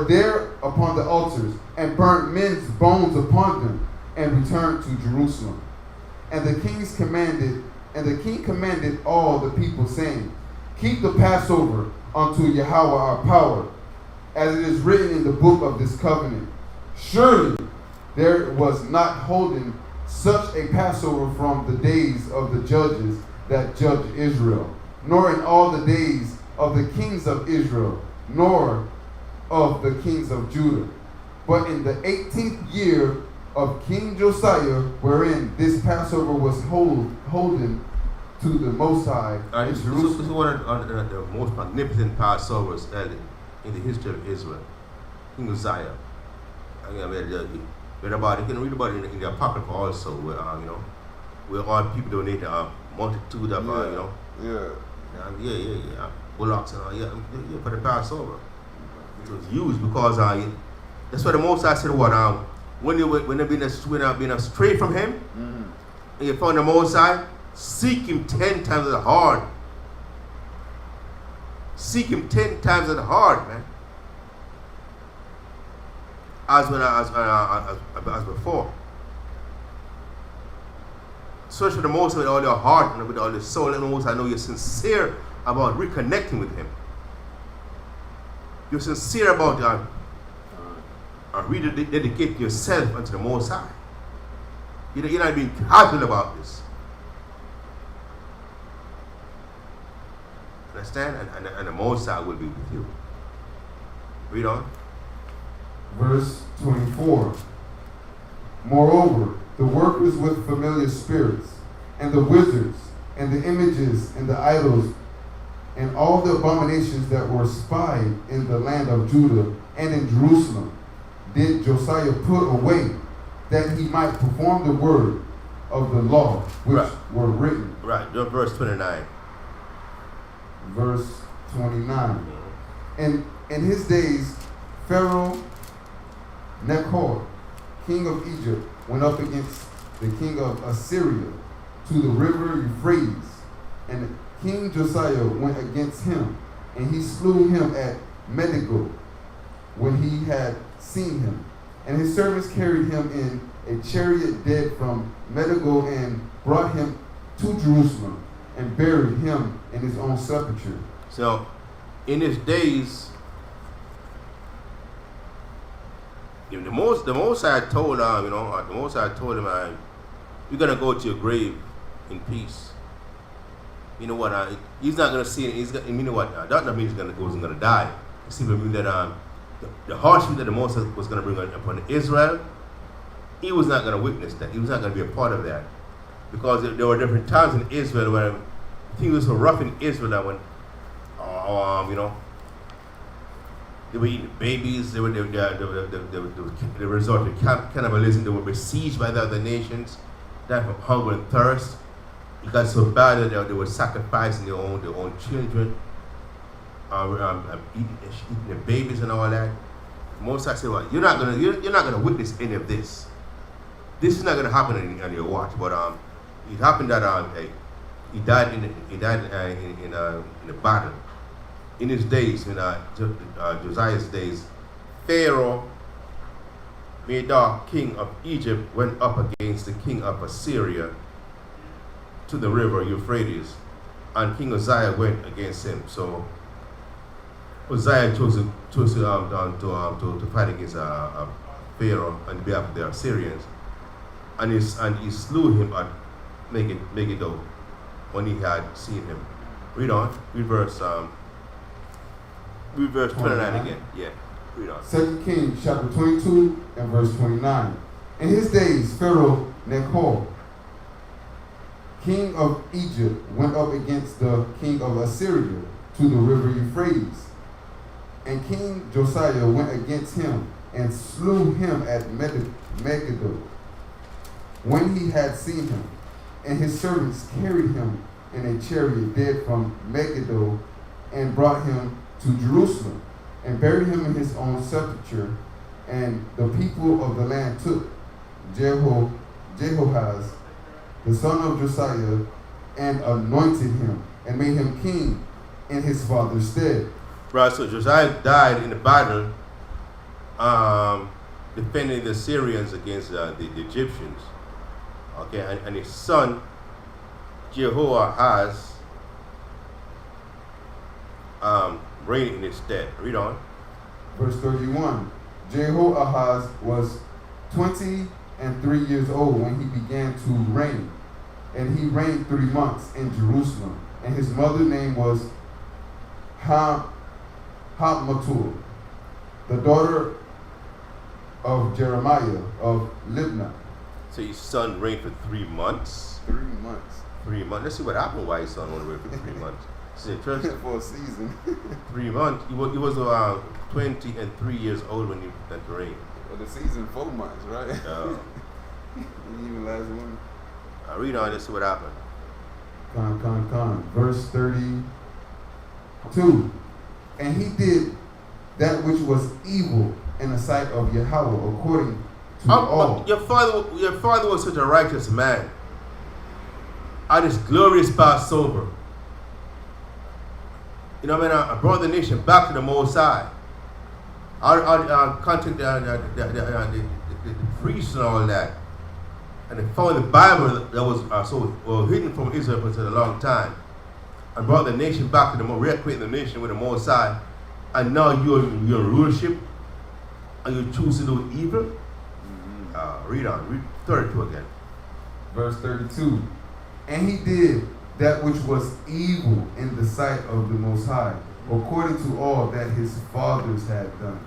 there upon the altars, and burnt men's bones upon them, and returned to Jerusalem. And the king commanded all the people, saying, Keep the Passover unto Yahweh our power, as it is written in the book of this covenant. Surely there was not holden such a Passover from the days of the judges that judged Israel, nor in all the days of the kings of Israel, nor of the kings of Judah. But in the 18th year of King Josiah, wherein this Passover was holden to the Most High in Jerusalem. This is one of the most magnificent Passovers in the history of Israel. King Josiah. You can read about it in the Apocrypha also, where where all people donate a multitude of bullocks and all, for the Passover. It was used because that's what the Most High said. When they've been astray from Him, and you found the Most High, seek Him 10 times as hard. Seek Him 10 times as hard, man. As before. Search for the Most High with all your heart and with all your soul, and the Most High know you're sincere about reconnecting with Him. You're sincere about rededicating yourself unto the Most High. You're not being casual about this. Understand? And the Most High will be with you. Read on. Verse 24. Moreover, the workers with familiar spirits, and the wizards, and the images, and the idols, and all the abominations that were spied in the land of Judah and in Jerusalem, did Josiah put away, that he might perform the word of the law which were written. Right, verse 29. Verse 29. And in his days, Pharaoh Necho, king of Egypt, went up against the king of Assyria to the river Euphrates, and King Josiah went against him, and he slew him at Megiddo when he had seen him. And his servants carried him in a chariot dead from Megiddo and brought him to Jerusalem and buried him in his own sepulchre. So, in his days, the most I told the most I told him, you're gonna go to your grave in peace. You know what? He's not gonna see it. You know what? That doesn't mean he's gonna die. It simply means that the hardship that the Most was gonna bring upon Israel, he was not gonna witness that. He was not gonna be a part of that, because there were different times in Israel where things were so rough in Israel that when they were eating babies, they resorted to cannibalism, they were besieged by the other nations, died from hunger and thirst. It got so bad that they were sacrificing their own children, eating their babies and all that. Most I said, well, you're not gonna witness any of this. This is not gonna happen on your watch. But it happened that he died in a battle. In his days, in Josiah's days, Pharaoh, Medah, king of Egypt, went up against the king of Assyria to the river Euphrates, and King Uzziah went against him. So Uzziah chose to fight against Pharaoh on behalf of the Assyrians, and he slew him at Megiddo when he had seen him. Read on. Read verse 29 again. Yeah. Read on. 2 Kings chapter 22 and verse 29. In his days, Pharaoh Necho, king of Egypt, went up against the king of Assyria to the river Euphrates. And King Josiah went against him and slew him at Megiddo when he had seen him. And his servants carried him in a chariot dead from Megiddo and brought him to Jerusalem and buried him in his own sepulchre. And the people of the land took Jehoahaz, the son of Josiah, and anointed him and made him king in his father's stead. Right, so Josiah died in the battle defending the Syrians against the Egyptians. Okay, and his son Jehoahaz reigned in his stead. Read on. Verse 31. Jehoahaz was 23 years old when he began to reign, and he reigned 3 months in Jerusalem. And his mother's name was Hamutal, the daughter of Jeremiah of Libnah. So his son reigned for 3 months. 3 months. 3 months. Let's see what happened why his son only reigned for 3 months. It's interesting. For a season. 3 months. He was 23 years old when he began to reign. Well, the season 4 months, right? Even last one. I read on. Let's see what happened. Verse 32. And he did that which was evil in the sight of Yahweh, according to all. Your father was such a righteous man. At this glorious Passover, I brought the nation back to the Most High. I contacted the priests and all that, and they found the Bible that was hidden from Israel for such a long time, and brought the nation back to the Most, reacquainted the nation with the Most High, and now you're in rulership, and you choose to do evil. Read on. Read 32 again. Verse 32. And he did that which was evil in the sight of the Most High, according to all that his fathers had done.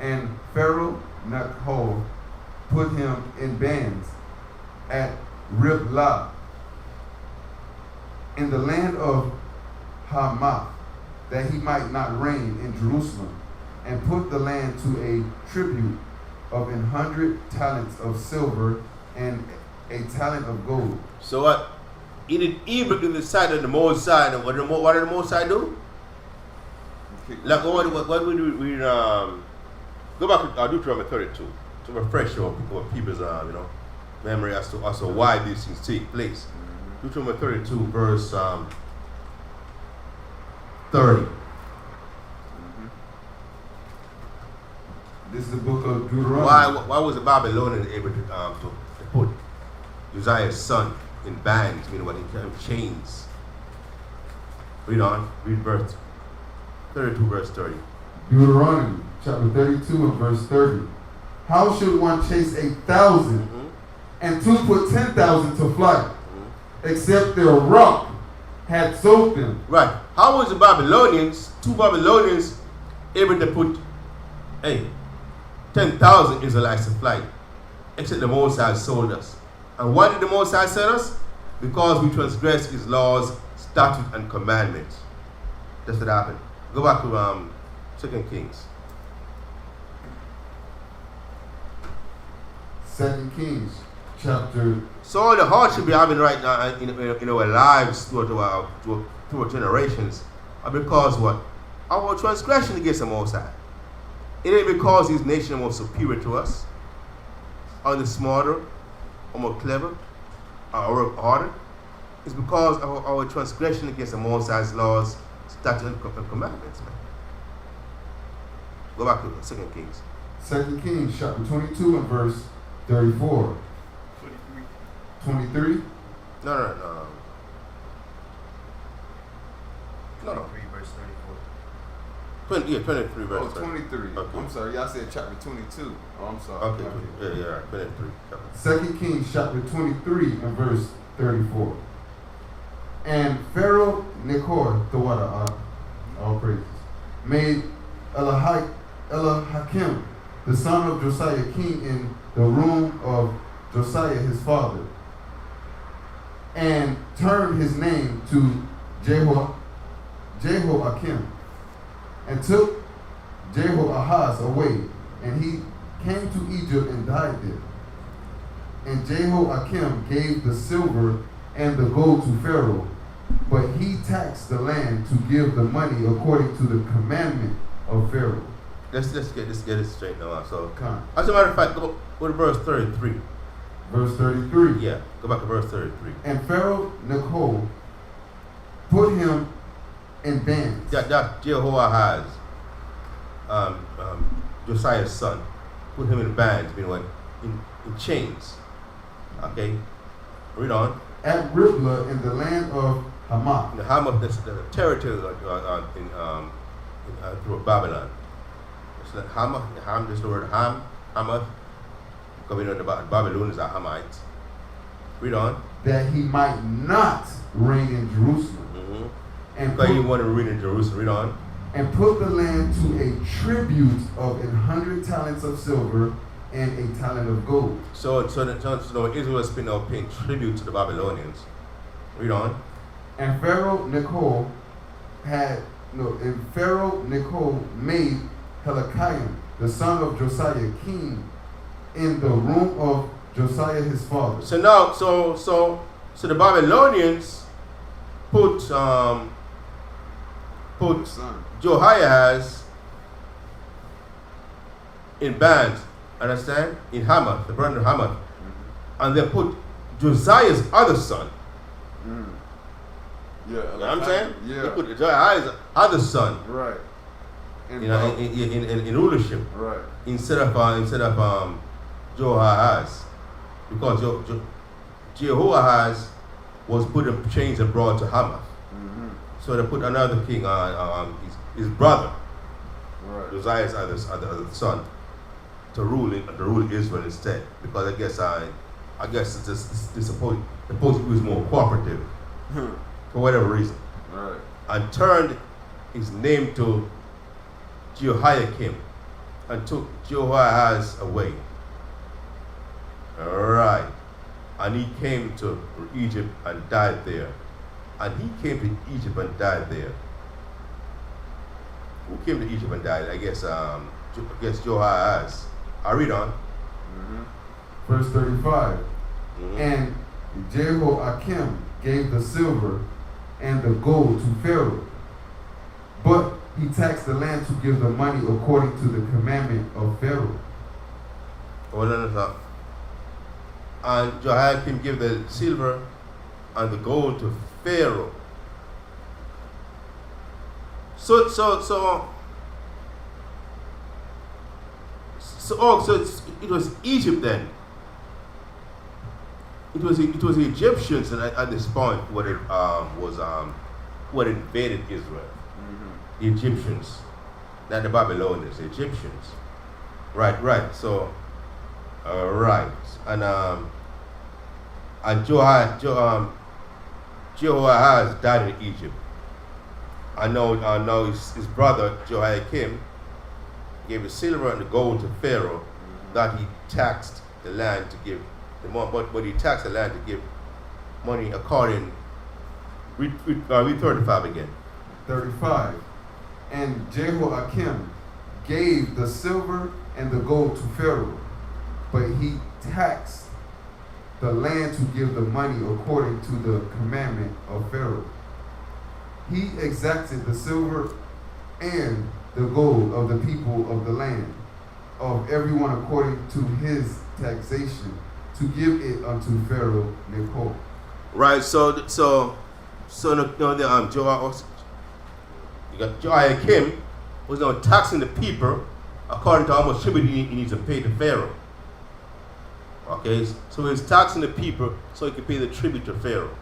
And Pharaoh Necho put him in bands at Riblah, in the land of Hamath, that he might not reign in Jerusalem, and put the land to a tribute of 100 talents of silver and a talent of gold. So what? He did evil in the sight of the Most High. And what did the Most High do? Like what we do? We go back to Deuteronomy 32 to refresh our people's memory as to also why these things take place. Deuteronomy 32 verse 30. This is the book of Deuteronomy. Why was the Babylonians able to put Josiah's son in bands, what he carried chains? Read on. Read verse 32, verse 30. Deuteronomy chapter 32 and verse 30. how should one chase 8,000 and two put 10,000 to flight, except their rock had soaked them? Right. How was the Babylonians, two Babylonians, able to put, 10,000 Israelites to flight, except the Most High sold us? And why did the Most High sell us? Because we transgressed His laws, statutes, and commandments. That's what happened. Go back to 2 Kings. 2 Kings chapter. So the hardship we're having right now in our lives through our generations are because what? Our transgression against the Most High. It ain't because these nations are more superior to us, or they're smarter, or more clever, or harder. It's because of our transgression against the Most High's laws, statutes, and commandments, man. Go back to 2 Kings. 2 Kings chapter 22 and verse 34. 23? No. 23 verse 34. 23 verse. Oh, 23. Okay. I'm sorry, y'all said chapter 22. Oh, I'm sorry. Okay, yeah, 23. 2 Kings chapter 23 and verse 34. And Pharaoh Necho, all praises, made Eliakim, the son of Josiah, king in the room of Josiah his father, and turned his name to Jehoiakim, and took Jehoahaz away, and he came to Egypt and died there. And Jehoiakim gave the silver and the gold to Pharaoh, but he taxed the land to give the money according to the commandment of Pharaoh. Let's get this straight now. So, Come. as a matter of fact, go to verse 33. Verse 33. Yeah, go back to verse 33. And Pharaoh Necho put him in bands. That Jehoahaz, Josiah's son, put him in bands, in chains. Okay, read on. At Riblah in the land of Hamath. The Hamath, the territory through Babylon. It's not Hamath. Ham, just the word Hamath. Because we know the Babylonians are Hamites. Read on. That he might not reign in Jerusalem. And because you want to reign in Jerusalem. Read on. And put the land to a tribute of 100 talents of silver and a talent of gold. So Israel has been now paying tribute to the Babylonians. Read on. And Pharaoh Necho made Hilkiah, the son of Josiah, king in the room of Josiah his father. So now, so the Babylonians put Jehoiahaz in bands, understand? In Hamath, the brother of Hamath. And they put Josiah's other son. Yeah, you know what I'm saying? Yeah. They put Josiah's other son. Right. In rulership. Right. Instead of Jehoahaz, because Jehoahaz was put in chains and brought to Hamath. So they put another king on his brother, right. Josiah's other son, to rule Israel instead. Because I guess it's supposed to be more cooperative for whatever reason. Right. And turned his name to Jehoiakim and took Jehoahaz away. Alright. And he came to Egypt and died there. And he came to Egypt and died there. Who came to Egypt and died? I guess Jehoahaz. I read on. Verse 35. And Jehoiakim gave the silver and the gold to Pharaoh, but he taxed the land to give the money according to the commandment of Pharaoh. Hold on a thought. And Jehoiakim gave the silver and the gold to Pharaoh. So it was Egypt then. It was the Egyptians at this point what invaded Israel. The Egyptians, not the Babylonians, the Egyptians. Right. So All right, and Jehoahaz died in Egypt. I know his brother Jehoiakim gave the silver and the gold to Pharaoh, that he taxed the land to give the money, but he taxed the land to give money according. Read 35 again. 35. And Jehoiakim gave the silver and the gold to Pharaoh, but he taxed the land to give the money according to the commandment of Pharaoh. He exacted the silver and the gold of the people of the land, of everyone according to his taxation, to give it unto Pharaoh Necho. Right. So you got Jehoiakim was now taxing the people according to how much tribute he needs to pay to Pharaoh. Okay, so he's taxing the people so he can pay the tribute to Pharaoh.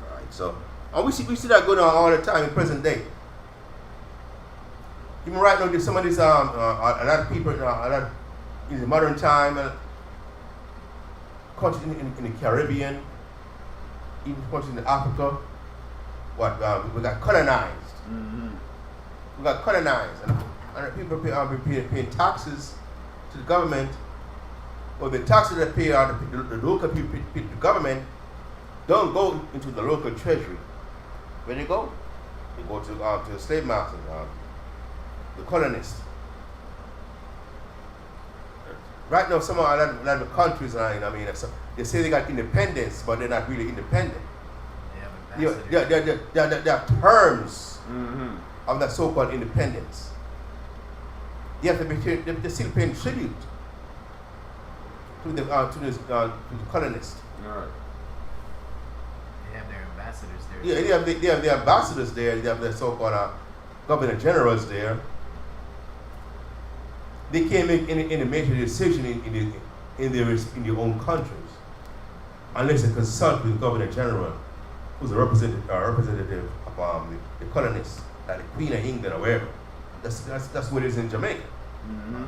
All right. So, and we see that going on all the time in present day. Even right now, there's some of these a lot of people in the modern time, countries in the Caribbean, even countries in Africa, we got colonized. Mm-hmm. We got colonized, and people paying taxes to the government. Well, the taxes that pay out the local people, the government, don't go into the local treasury. Where they go? They go to the slave masters, the colonists. Right now, some of the countries, they say they got independence, but they're not really independent. There are terms of that so-called independence. They have to they're still paying tribute to the colonists. All right. They have their ambassadors there. Yeah, they have the ambassadors there. They have the so-called governor generals there. They can't make any major decision in their own countries unless they consult with the governor general, who's a representative of the colonists, like the Queen of England or wherever. That's what it is in Jamaica. Mm-hmm.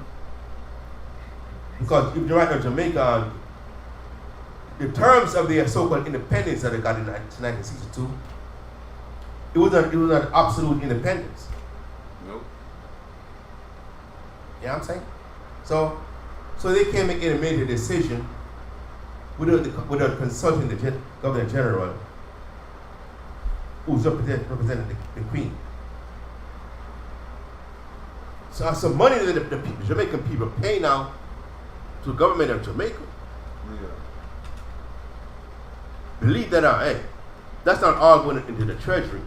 Because if you're right now, Jamaica, the terms of the so-called independence that they got in 1962, it was not absolute independence. Nope. You know what I'm saying? So they can't make any major decision without consulting the governor general, who's representing the Queen. So money that the Jamaican people pay now to the government of Jamaica. Yeah. Believe that out, hey, that's not all going into the treasury.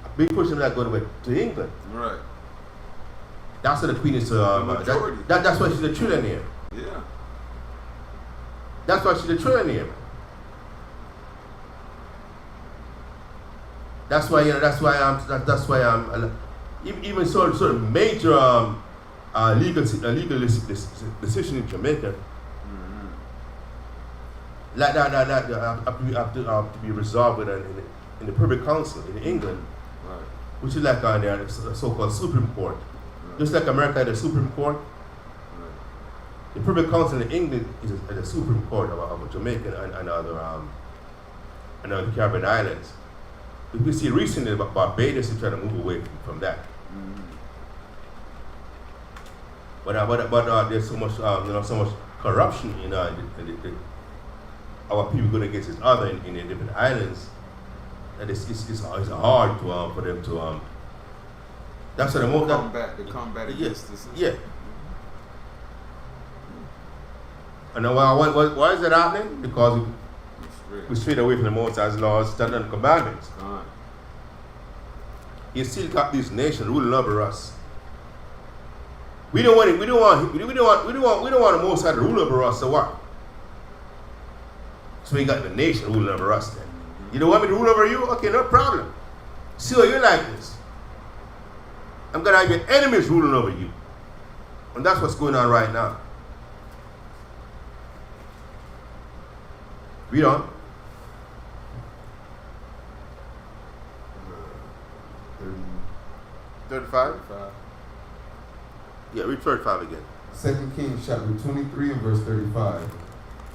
A big portion of that going to England. Right. That's what the Queen is. majority. That's why she's a trillionaire. Yeah. That's why she's a trillionaire. That's why even sort of major legal decision in Jamaica, like that have to be resolved in the Privy Council in England, Right. which is like the so-called Supreme Court. Right. Just like America had the Supreme Court, Right. the Privy Council in England is the Supreme Court of Jamaica and other Caribbean islands. We see recently about Barbados is trying to move away from that. But there's so much so much corruption in our people going against each other in the different islands that it's hard for them to that's what the most combat yeah, against this. yeah. And why is that happening? Because we strayed away from the Most High's laws, statutes, and commandments. You still got this nation ruling over us. We don't want the Most High to rule over us. So what? So we got the nation ruling over us. Then you don't want me to rule over you? Okay, no problem. See how you like this. I'm gonna have your enemies ruling over you, and that's what's going on right now. Read on. 35? Yeah, read 35 again. 2 Kings chapter 23 and verse 35.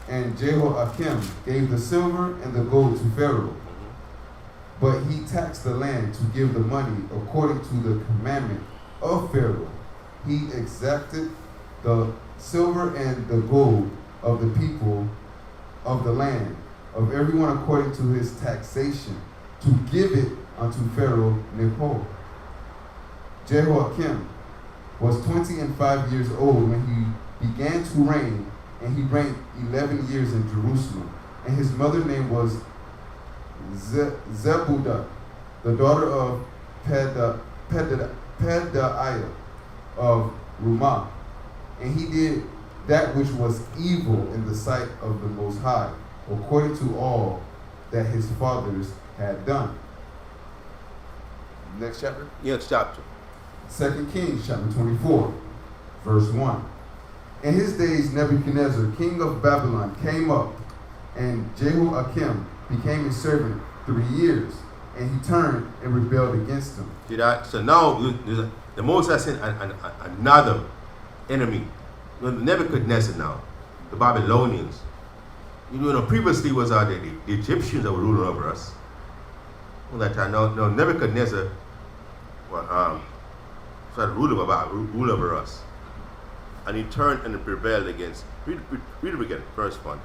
And Jehoiakim gave the silver and the gold to Pharaoh, but he taxed the land to give the money according to the commandment of Pharaoh. He exacted the silver and the gold of the people of the land, of everyone according to his taxation, to give it unto Pharaoh Necho. Jehoiakim was 25 years old when he began to reign, and he reigned 11 years in Jerusalem. And his mother's name was Zebudah, the daughter of Pedaiah of Rumah. And he did that which was evil in the sight of the Most High, according to all that his fathers had done. Next chapter. Next chapter. 2 Kings chapter 24, verse 1. In his days Nebuchadnezzar, king of Babylon, came up, and Jehoiakim became his servant 3 years, and he turned and rebelled against him. See that? So now the Most High sent another enemy. Nebuchadnezzar now, the Babylonians. You know, previously was the Egyptians that were ruling over us. All that time. Now Nebuchadnezzar started rule over us. And he turned and rebelled against. Read it again, verse 1.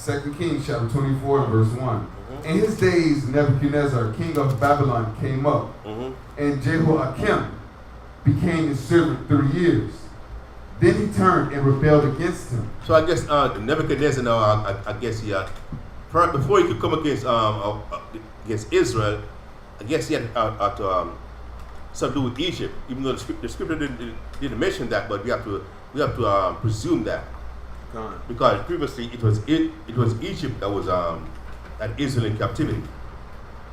2 Kings chapter 24, verse 1. In his days Nebuchadnezzar, king of Babylon, came up, and Jehoiakim became his servant 3 years. Then he turned and rebelled against him. So I guess Nebuchadnezzar now, I guess he before he could come against Israel, I guess he had to subdue Egypt. Even though the scripture didn't mention that, but we have to presume that because previously it was Egypt that was at Israel in captivity,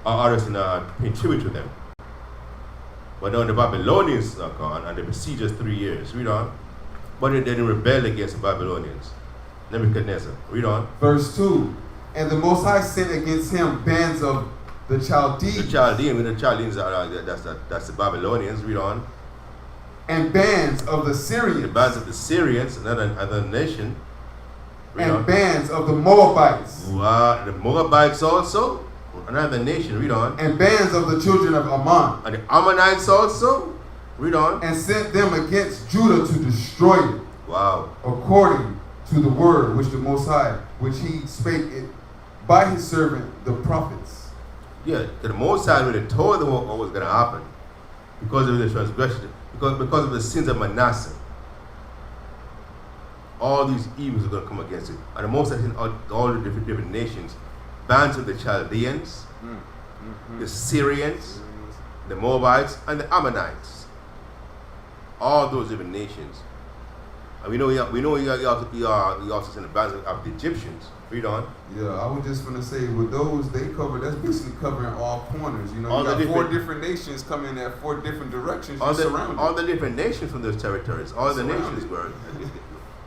or others paying tribute to them. But now the Babylonians are gone, and they besieged us 3 years. Read on. But they didn't rebel against the Babylonians. Nebuchadnezzar. Read on. Verse 2. And the Most High sent against him bands of the Chaldeans. The Chaldeans are that's the Babylonians. Read on. And bands of the Syrians. The bands of the Syrians, another nation. Read and on. Bands of the Moabites. The Moabites also, another nation. Read on. And bands of the children of Ammon. And the Ammonites also. Read on. And sent them against Judah to destroy it. Wow. According to the word which the Most High, which he spake it by his servant the prophets. Yeah, the Most High really told them what was going to happen because of the transgression, because of the sins of Manasseh. All these evils are going to come against it. And the Most High sent all the different nations, bands of the Chaldeans, the Syrians, the Moabites, and the Ammonites. All those different nations. And we know he also sent the bands of the Egyptians. Read on. Yeah, I was just going to say, with those, that's basically covering all corners. You know, all you got 4 different nations coming at 4 different directions. All the different nations from those territories. All the nations were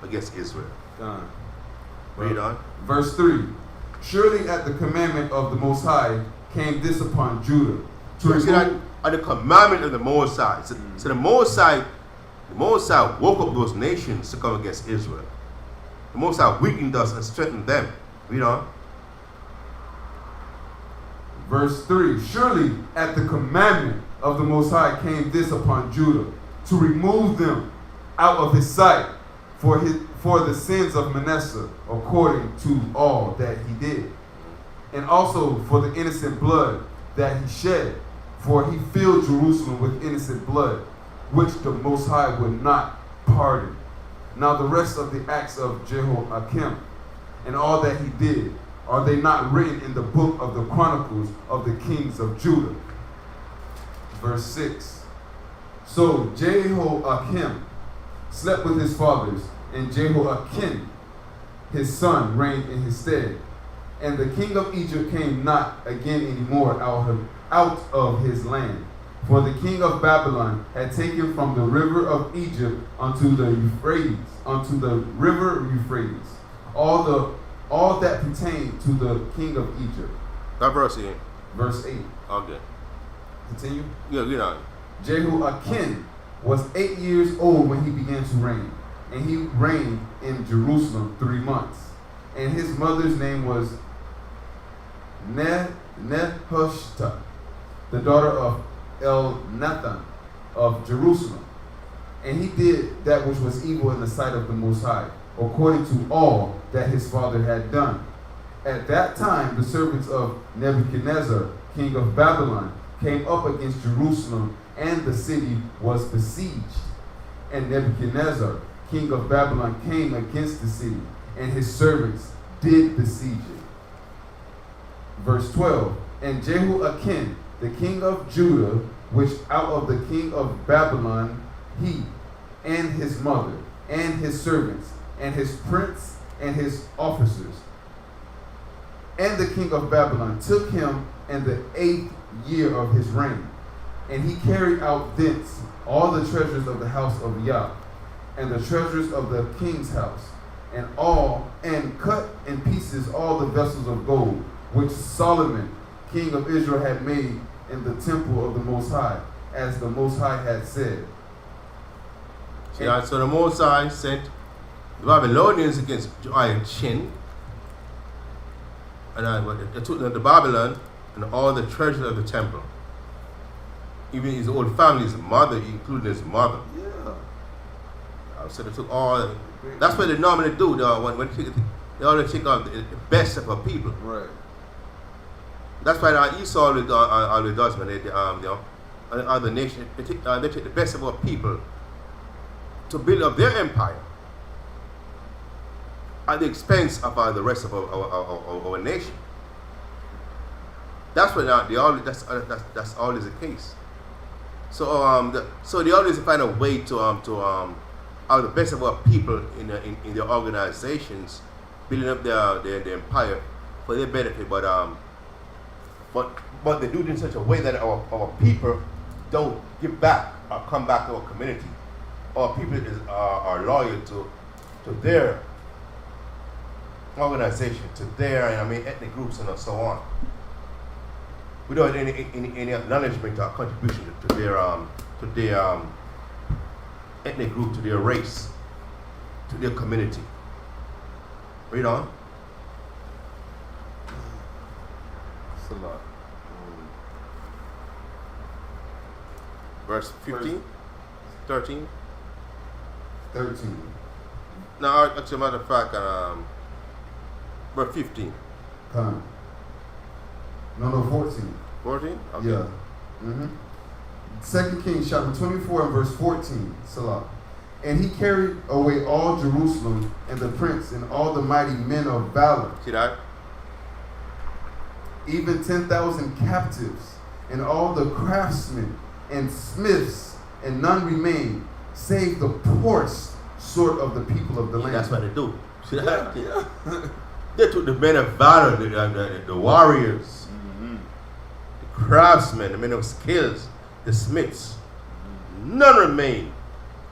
against Israel. Read on. Verse 3. Surely at the commandment of the Most High came this upon Judah. At the commandment of the Most High. So the Most High woke up those nations to come against Israel. The Most High weakened us and strengthened them. Read on. Verse 3. Surely at the commandment of the Most High came this upon Judah, to remove them out of his sight for the sins of Manasseh, according to all that he did. And also for the innocent blood that he shed, for he filled Jerusalem with innocent blood, which the Most High would not pardon. Now the rest of the acts of Jehoiakim and all that he did, are they not written in the book of the Chronicles of the kings of Judah? Verse 6. So Jehoiakim slept with his fathers, and Jehoiakim his son reigned in his stead. And the king of Egypt came not again anymore out of his land. For the king of Babylon had taken from the river of Egypt unto the river Euphrates, all that pertained to the king of Egypt. That verse again. Verse 8. Okay. Continue. Yeah, you know. Jehoiakim was 8 years old when he began to reign, and he reigned in Jerusalem 3 months. And his mother's name was Nehushta, the daughter of Elnathan of Jerusalem. And he did that which was evil in the sight of the Most High, according to all that his father had done. At that time, the servants of Nebuchadnezzar, king of Babylon, came up against Jerusalem, and the city was besieged. And Nebuchadnezzar, king of Babylon, came against the city, and his servants did besiege it. Verse 12, and Jehoiakim, the king of Judah, which out of the king of Babylon, he and his mother, and his servants, and his prince, and his officers, and the king of Babylon took him in the 8th year of his reign. And he carried out thence all the treasures of the house of Yah, and the treasures of the king's house, and cut in pieces all the vessels of gold, which Solomon, king of Israel, had made in the temple of the Most High, as the Most High had said. So the Most High sent the Babylonians against Jehoiachin, and they took them to Babylon and all the treasures of the temple. Even his old family, his mother, including his mother. Yeah. So they took all. That's what they normally do. They always take out the best of our people. Right. That's why Esau always does when other nations they take the best of our people to build up their empire at the expense of the rest of our nation. That's what that's always the case. So so they always find a way to have the best of our people in their organizations, building up their empire for their benefit. But they do it in such a way that our people don't give back or come back to our community. Our people are loyal to their organization, to their ethnic groups and so on, without any acknowledgement or contribution to their ethnic group, to their race, to their community. Read on. It's a lot. Verse 15, 13. 13. Now, actually, matter of fact, verse 15. Come. No, 14. 14? Okay. Yeah. Mm-hmm. 2 Kings chapter 24 and verse 14. Salah. And he carried away all Jerusalem and the prince and all the mighty men of valor, See that? even 10,000 captives, and all the craftsmen and smiths, and none remained, save the poorest sort of the people of the land. That's what they do. See that? They took the men of valor, the warriors, the craftsmen, the men of skills, the smiths. None remain,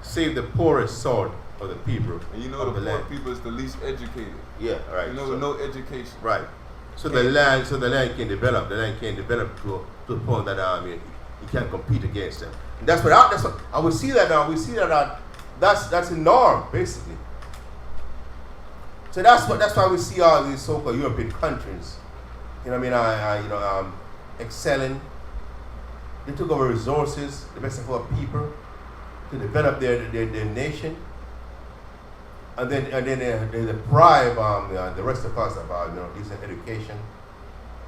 save the poorest sort of the people And you know of the the poor land. people is the least educated. Yeah, right. You know, So- with no education. Right. So the land can develop. The land can develop to the point that you can't compete against them. And that's what I would see that now. We see that that's the norm basically. So that's why we see all these so-called European countries, excelling. They took over resources, the best of our people, to develop their nation. And then they deprive the rest of us of decent education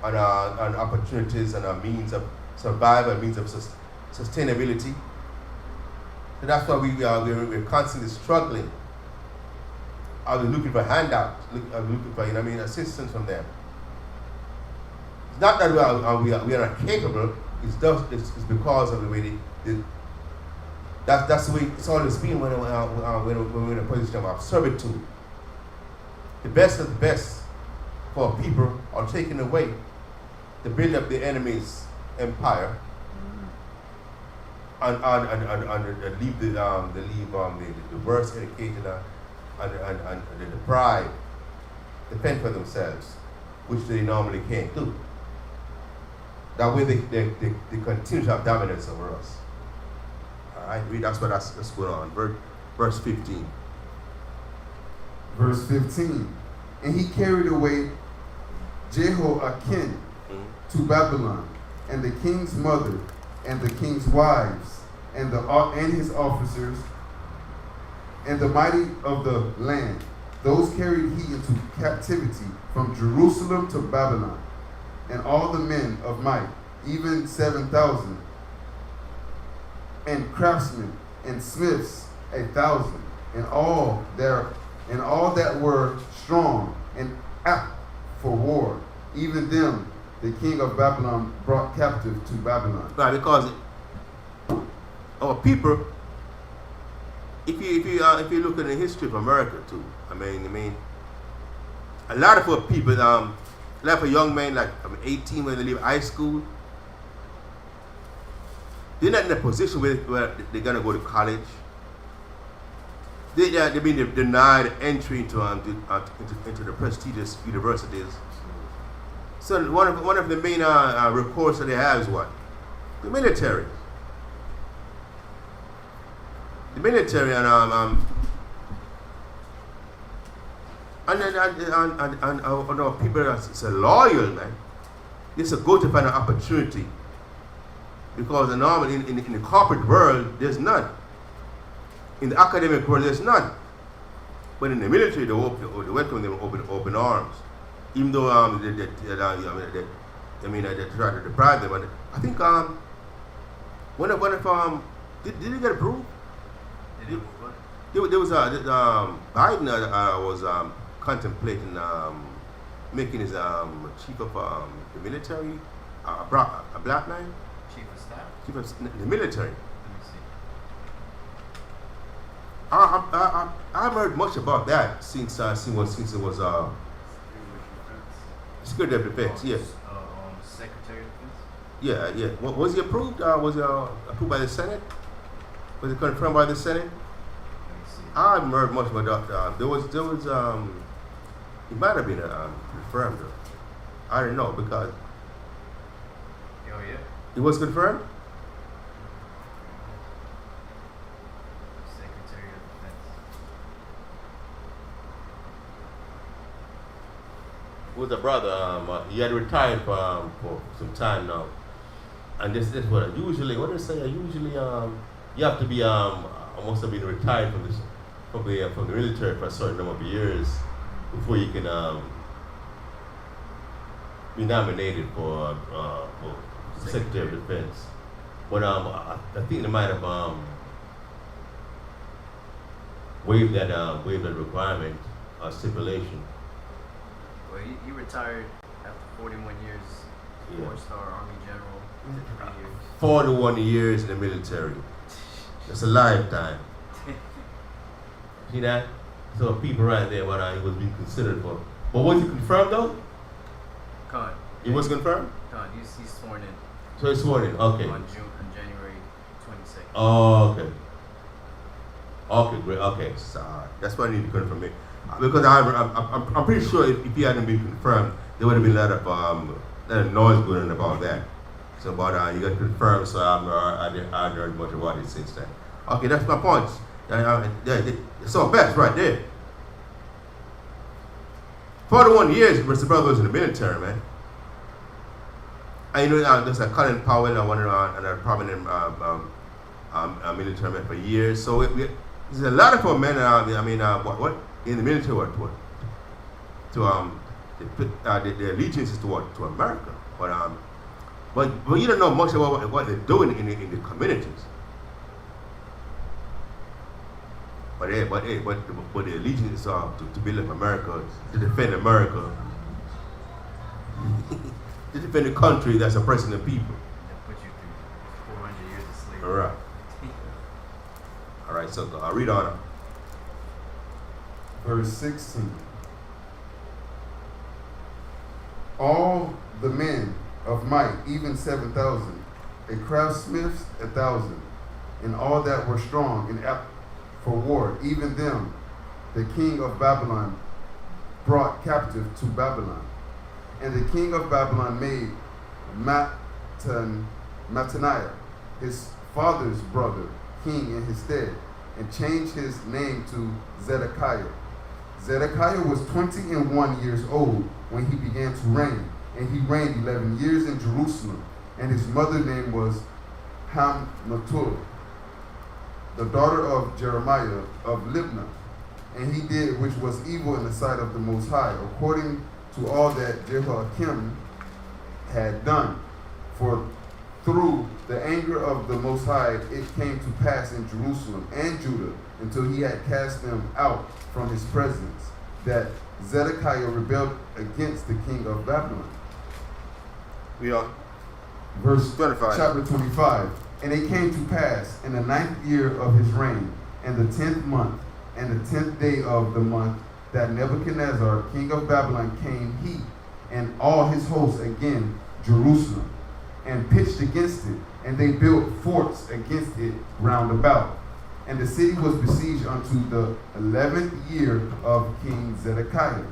and opportunities and a means of survival, means of sustainability. So that's why we're constantly struggling. Are we looking for handouts? Are we looking for assistance from them? It's not that we are not capable. It's because of the way that's the way it's always been when we're in a position of servitude. The best of the best for people are taken away to build up the enemy's empire and leave the worst educated and the deprived to fend for themselves, which they normally can't do. That way they continue to have dominance over us. Alright, read that's going on. Verse 15. Verse 15. And he carried away Jehoiakim to Babylon, and the king's mother, and the king's wives, and his officers, and the mighty of the land. Those carried he into captivity from Jerusalem to Babylon, and all the men of might, even 7,000, and craftsmen and smiths 1,000, and all that were strong and apt for war. Even them the king of Babylon brought captive to Babylon. Right, because our people, if you look at the history of America too, I mean, a lot of our people, a lot of young men like 18 when they leave high school, they're not in a position where they're gonna go to college. They've been denied entry into the prestigious universities. So one of the main recourse that they have is what? The military. The military and our people are so loyal, man. It's a go to find an opportunity. Because normally in the corporate world, there's none. In the academic world, there's none. But in the military, they welcome them with open arms. Even though they try to deprive them. But I think did he get approved? There was Biden was contemplating making his chief of the military a black man. Chief of staff? Chief of the military. Let me see. I haven't heard much about that since it was Secretary of Defense. Yes. Secretary of Defense? Yeah, yeah. Was he approved? Was he approved by the Senate? Was it confirmed by the Senate? Let me see. I haven't heard much about that. There was it might have been confirmed. I don't know because Oh yeah. it was confirmed. Secretary of Defense. Was a brother. He had retired for some time now, and this is what I usually. What do they say? Usually, you have to be must have been retired from the military for a certain number of years before you can be nominated for Secretary of Defense. But I think they might have waived that requirement stipulation. Well, he retired after 41 years, Yeah. 4-star Army General, 3 years. 41 years in the military. That's a lifetime. See that? So people right there, what he was being considered for. But was he confirmed though? Con. He was confirmed? Con, he's sworn in So he's sworn in. Okay. on January 22nd. Oh, okay. Okay, great. Okay, so that's what I need to confirm it. Because I'm pretty sure if he hadn't been confirmed, there would have been a lot of noise going on about that. So, but you got confirmed, so I haven't heard much about it since then. Okay, that's my point. It's all best right there. 41 years, Mr. Brother was in the military, man. And you know, there's a Colin Powell, one of a prominent military man for years. So there's a lot of our men. What in the military the allegiance is to America, but you don't know much about what they're doing in the communities. But the allegiance is to build up America, to defend America, to defend the country that's oppressing the people. They'll put you through 400 years of slavery. All right. All right. So I'll read on. Verse 16. All the men of might, even 7,000, and craftsmiths 1,000, and all that were strong and apt for war, even them the king of Babylon brought captive to Babylon. And the king of Babylon made Mattaniah, his father's brother, king in his stead, and changed his name to Zedekiah. Zedekiah was 21 years old when he began to reign, and he reigned 11 years in Jerusalem, and his mother's name was Hamnatul, the daughter of Jeremiah of Libnah. And he did which was evil in the sight of the Most High, according to all that Jehoiakim had done. For through the anger of the Most High it came to pass in Jerusalem and Judah, until he had cast them out from his presence, that Zedekiah rebelled against the king of Babylon. We are Verse 25. Chapter 25. And it came to pass in the 9th year of his reign, and the 10th month, and the 10th day of the month, that Nebuchadnezzar, king of Babylon, came he and all his hosts against Jerusalem, and pitched against it, and they built forts against it round about. And the city was besieged unto the 11th year of King Zedekiah.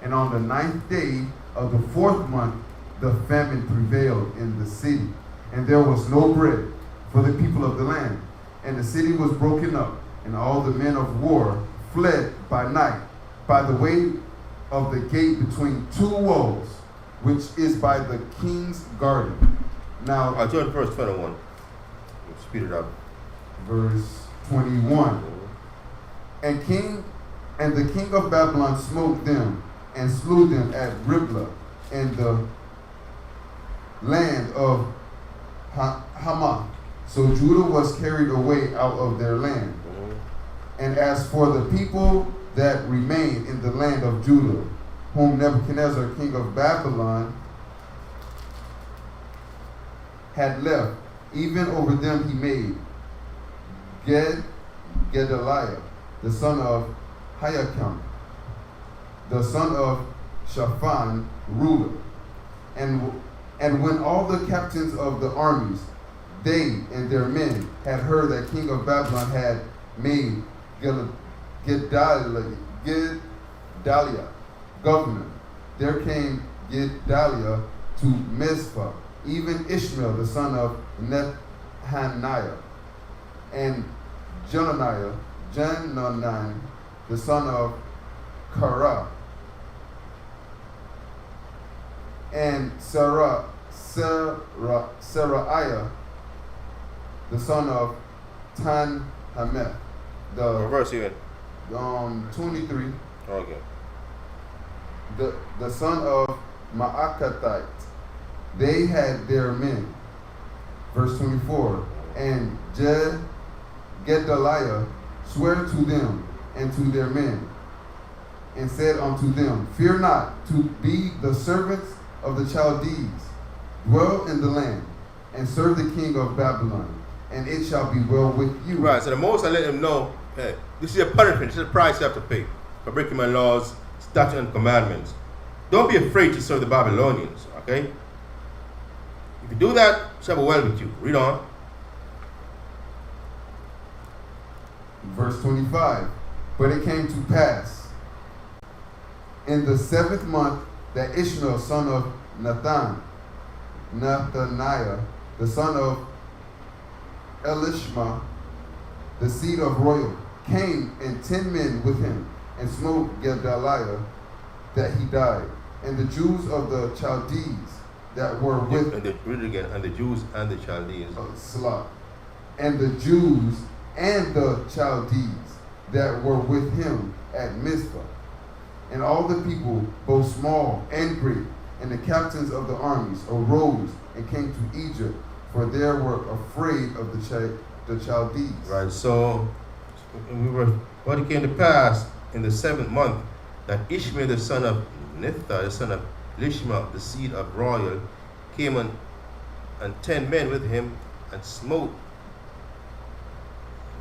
And on the 9th day of the 4th month, the famine prevailed in the city, and there was no bread for the people of the land. And the city was broken up, and all the men of war fled by night by the way of the gate between two walls, which is by the king's garden. Now, Turn to verse 21. Speed it up. verse 21. And the king of Babylon smote them and slew them at Riblah in the land of Hamath. So Judah was carried away out of their land. And as for the people that remained in the land of Judah, whom Nebuchadnezzar, king of Babylon, had left, even over them he made Gedaliah, the son of Hiakim, the son of Shaphan, ruler. And when all the captains of the armies, they and their men, had heard that king of Babylon had made Gedaliah governor, there came Gedaliah to Mizpah, even Ishmael the son of Nethaniah, and Jonani the son of Korah, and Seraiah the son of Tanhameth. What verse you in? 23. Okay. The son of Maakathite. They had their men. Verse 24. And Gedaliah sware to them and to their men, and said unto them, Fear not to be the servants of the Chaldees. Dwell in the land, and serve the king of Babylon, and it shall be well with you. Right, so the most I let them know, hey, this is a punishment, this is a price you have to pay for breaking my laws, statutes, and commandments. Don't be afraid to serve the Babylonians, okay? If you do that, it shall be well with you. Read on. Verse 25. But it came to pass in the 7th month that Ishmael, son of Nethaniah, the son of Elishma, the seed of Royal, came, and 10 men with him, and smote Gedaliah, that he died. And the Jews of the Chaldees that were with Read it again. And the Jews and the Chaldees. and the Jews and the Chaldees that were with him at Mizpah, and all the people, both small and great, and the captains of the armies arose and came to Egypt, for they were afraid of the Chaldees. Right, so what it came to pass in the 7th month, that Ishmael the son of Nitha, the son of Lishma, the seed of Royal, came and 10 men with him, and smote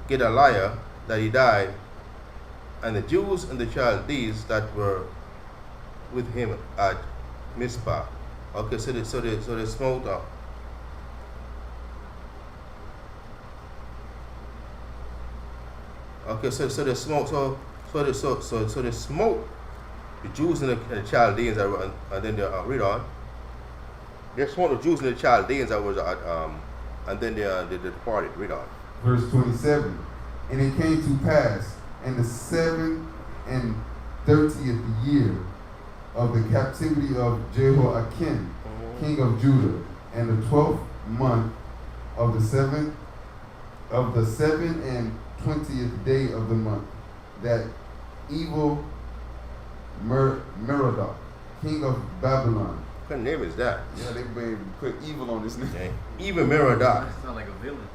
Gedaliah, that he died, and the Jews and the Chaldees that were with him at Mizpah. Okay, so they smote up. Okay, so they smote. So they smote the Jews and the Chaldeans that were, and then they read on. They smote the Jews and the Chaldeans that was and then they departed. Read on. verse 27. And it came to pass in the 730th year of the captivity of Jehoiakim, king of Judah, and the 12th month of the 7 and 20th day of the month, that evil Merodach, king of Babylon. What kind of name is that? Yeah, they made put evil on this name. Okay. Even Merodach. It's not like a villain.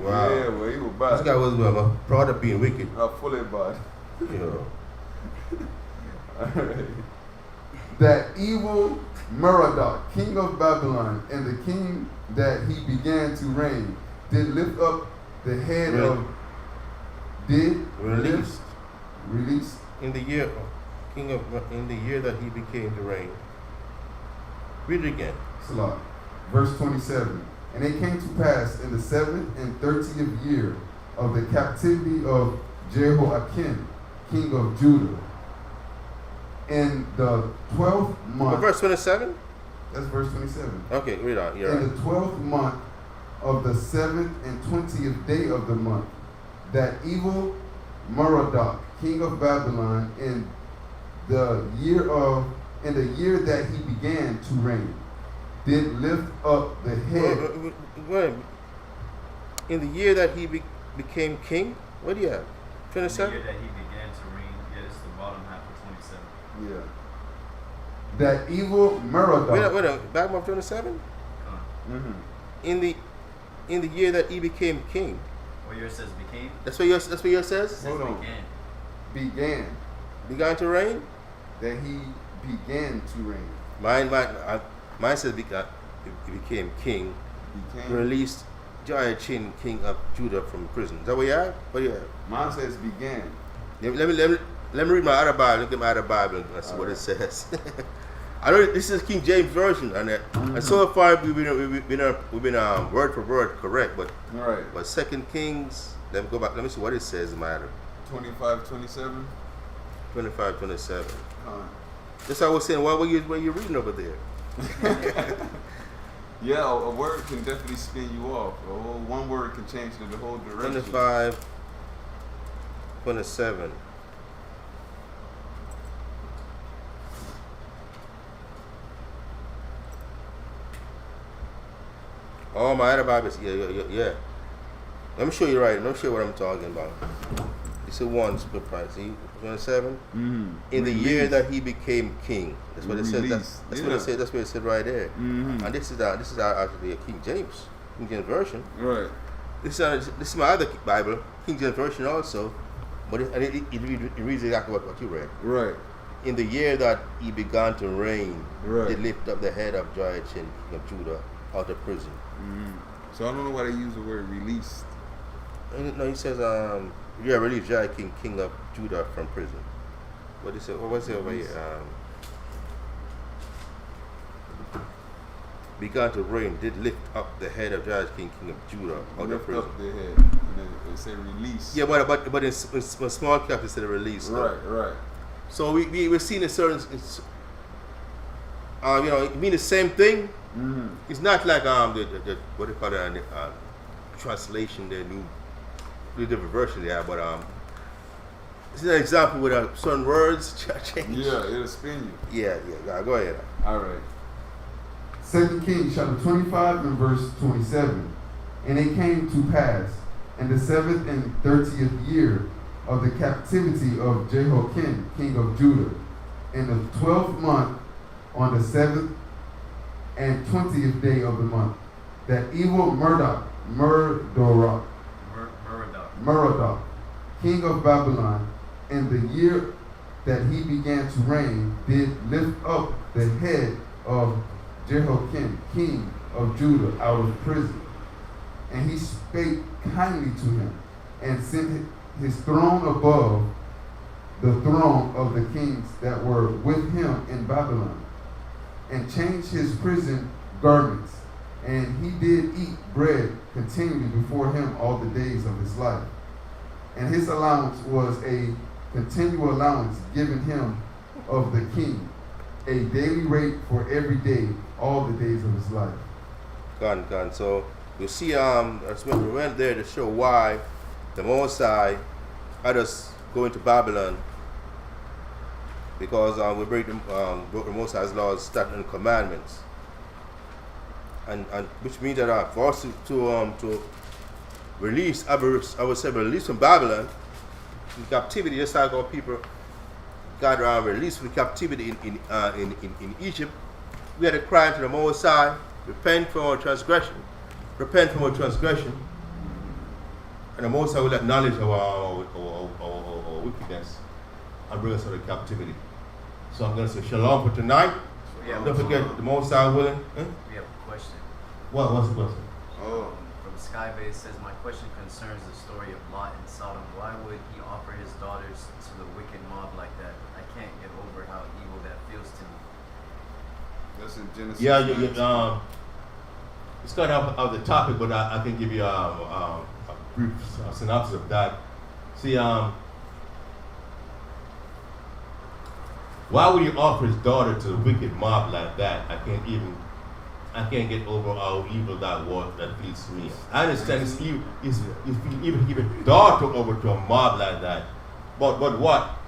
Wow. Yeah, well, he was bad. This guy was proud of being wicked. Fully bad. You know. Alright. That evil Merodach, king of Babylon, and the king that he began to reign, did lift up the head Really? of, did Released release. in the year in the year that he became to reign. Read it again. Salah. Verse 27. And it came to pass in the 7th and 30th year of the captivity of Jehoiakim, king of Judah, in the 12th month. Verse 27? That's verse 27. Okay, read on. You're In right. the 12th month of the 7th and 20th day of the month, that evil Merodach, king of Babylon, in the year that he began to reign, did lift up the head. Wait. In the year that he became king? What do you have? In the 27? year that he began to reign, yeah, it's the bottom half of 27. Yeah. That evil Merodach. Wait a back up 27? Mm-hmm. In the year that he became king. What year it says became? That's what yours says? It says Hold on. began. Began to reign? That he began to reign. Mine says he became king. Became. Released Jehoiachin, king of Judah, from prison. Is that what you have? What do you have? Mine says began. Let me read my other Bible. Look at my other Bible and see what it says. I know this is King James version, and so far we've been word for word correct, but Alright. 2 Kings. Let me go back. Let me see what it says in my other 25, 27. 25, 27. That's what I was saying. What were you reading over there? Yeah, a word can definitely spin you off. One word can change the whole direction. 25, 27. Oh, my other Bible. Yeah. Let me show you right. Let me show you what I'm talking about. It's a one super price. See, 27. Mm-hmm. In the year that he became king. That's what it says. Released. That's what it said. That's what it said right there. Mm-hmm. And this is actually a King James version. Right. This is my other Bible, King James version also, but it reads exactly what you read. Right. In the year that he began to reign, Right. they lift up the head of Jehoiachin, king of Judah, out of prison. Mm-hmm. So I don't know why they use the word released. And, no, he says, released Jehoiakim, king of Judah, from prison. What is it? What was it over here? Began to reign, did lift up the head of Jehoiakim, king of Judah, out of Lift prison. up their head. And then it say release. Yeah, but in small cap instead of release. Right, right. So we're seeing a certain, it mean the same thing. Mm-hmm. It's not like the what they call it translation, the new different version they have, but it's an example with certain words change. Yeah, it'll spin you. Yeah. Go ahead. All right. 2 Kings chapter 25 and verse 27. And it came to pass in the 7th and 30th year of the captivity of Jehoiakim, king of Judah, in the 12th month, on the 7th and 20th day of the month, that evil Merodach, king of Babylon, in the year that he began to reign, did lift up the head of Jehoiakim, king of Judah, out of prison. And he spake kindly to him, and sent his throne above the throne of the kings that were with him in Babylon, and changed his prison garments. And he did eat bread continually before him all the days of his life. And his allowance was a continual allowance given him of the king, a daily rate for every day, all the days of his life. Gone. So You see, that's when we went there to show why the Mosai had us go into Babylon, because we broke the Mosai's laws, statutes, and commandments, and which means that for us to release, I would say release from Babylon, in captivity, just like our people got released from captivity in Egypt, we had to cry to the Most High, repent from our transgression, and the Most High will acknowledge our wickedness and bring us out of captivity. So I'm going to say shalom for tonight. Don't forget, the Most High willing. We have a question. What's the question? Oh. From Skybase says, my question concerns the story of Lot and Sodom. Why would he offer his daughters to the wicked mob like that? I can't get over how evil that feels to me. That's in Genesis. Yeah, it's kind of the topic, but I can give you a brief synopsis of that. See, why would he offer his daughter to a wicked mob like that? I can't get over how evil that was, that feels to me. I understand it's evil, even give a daughter over to a mob like that. But what Lot,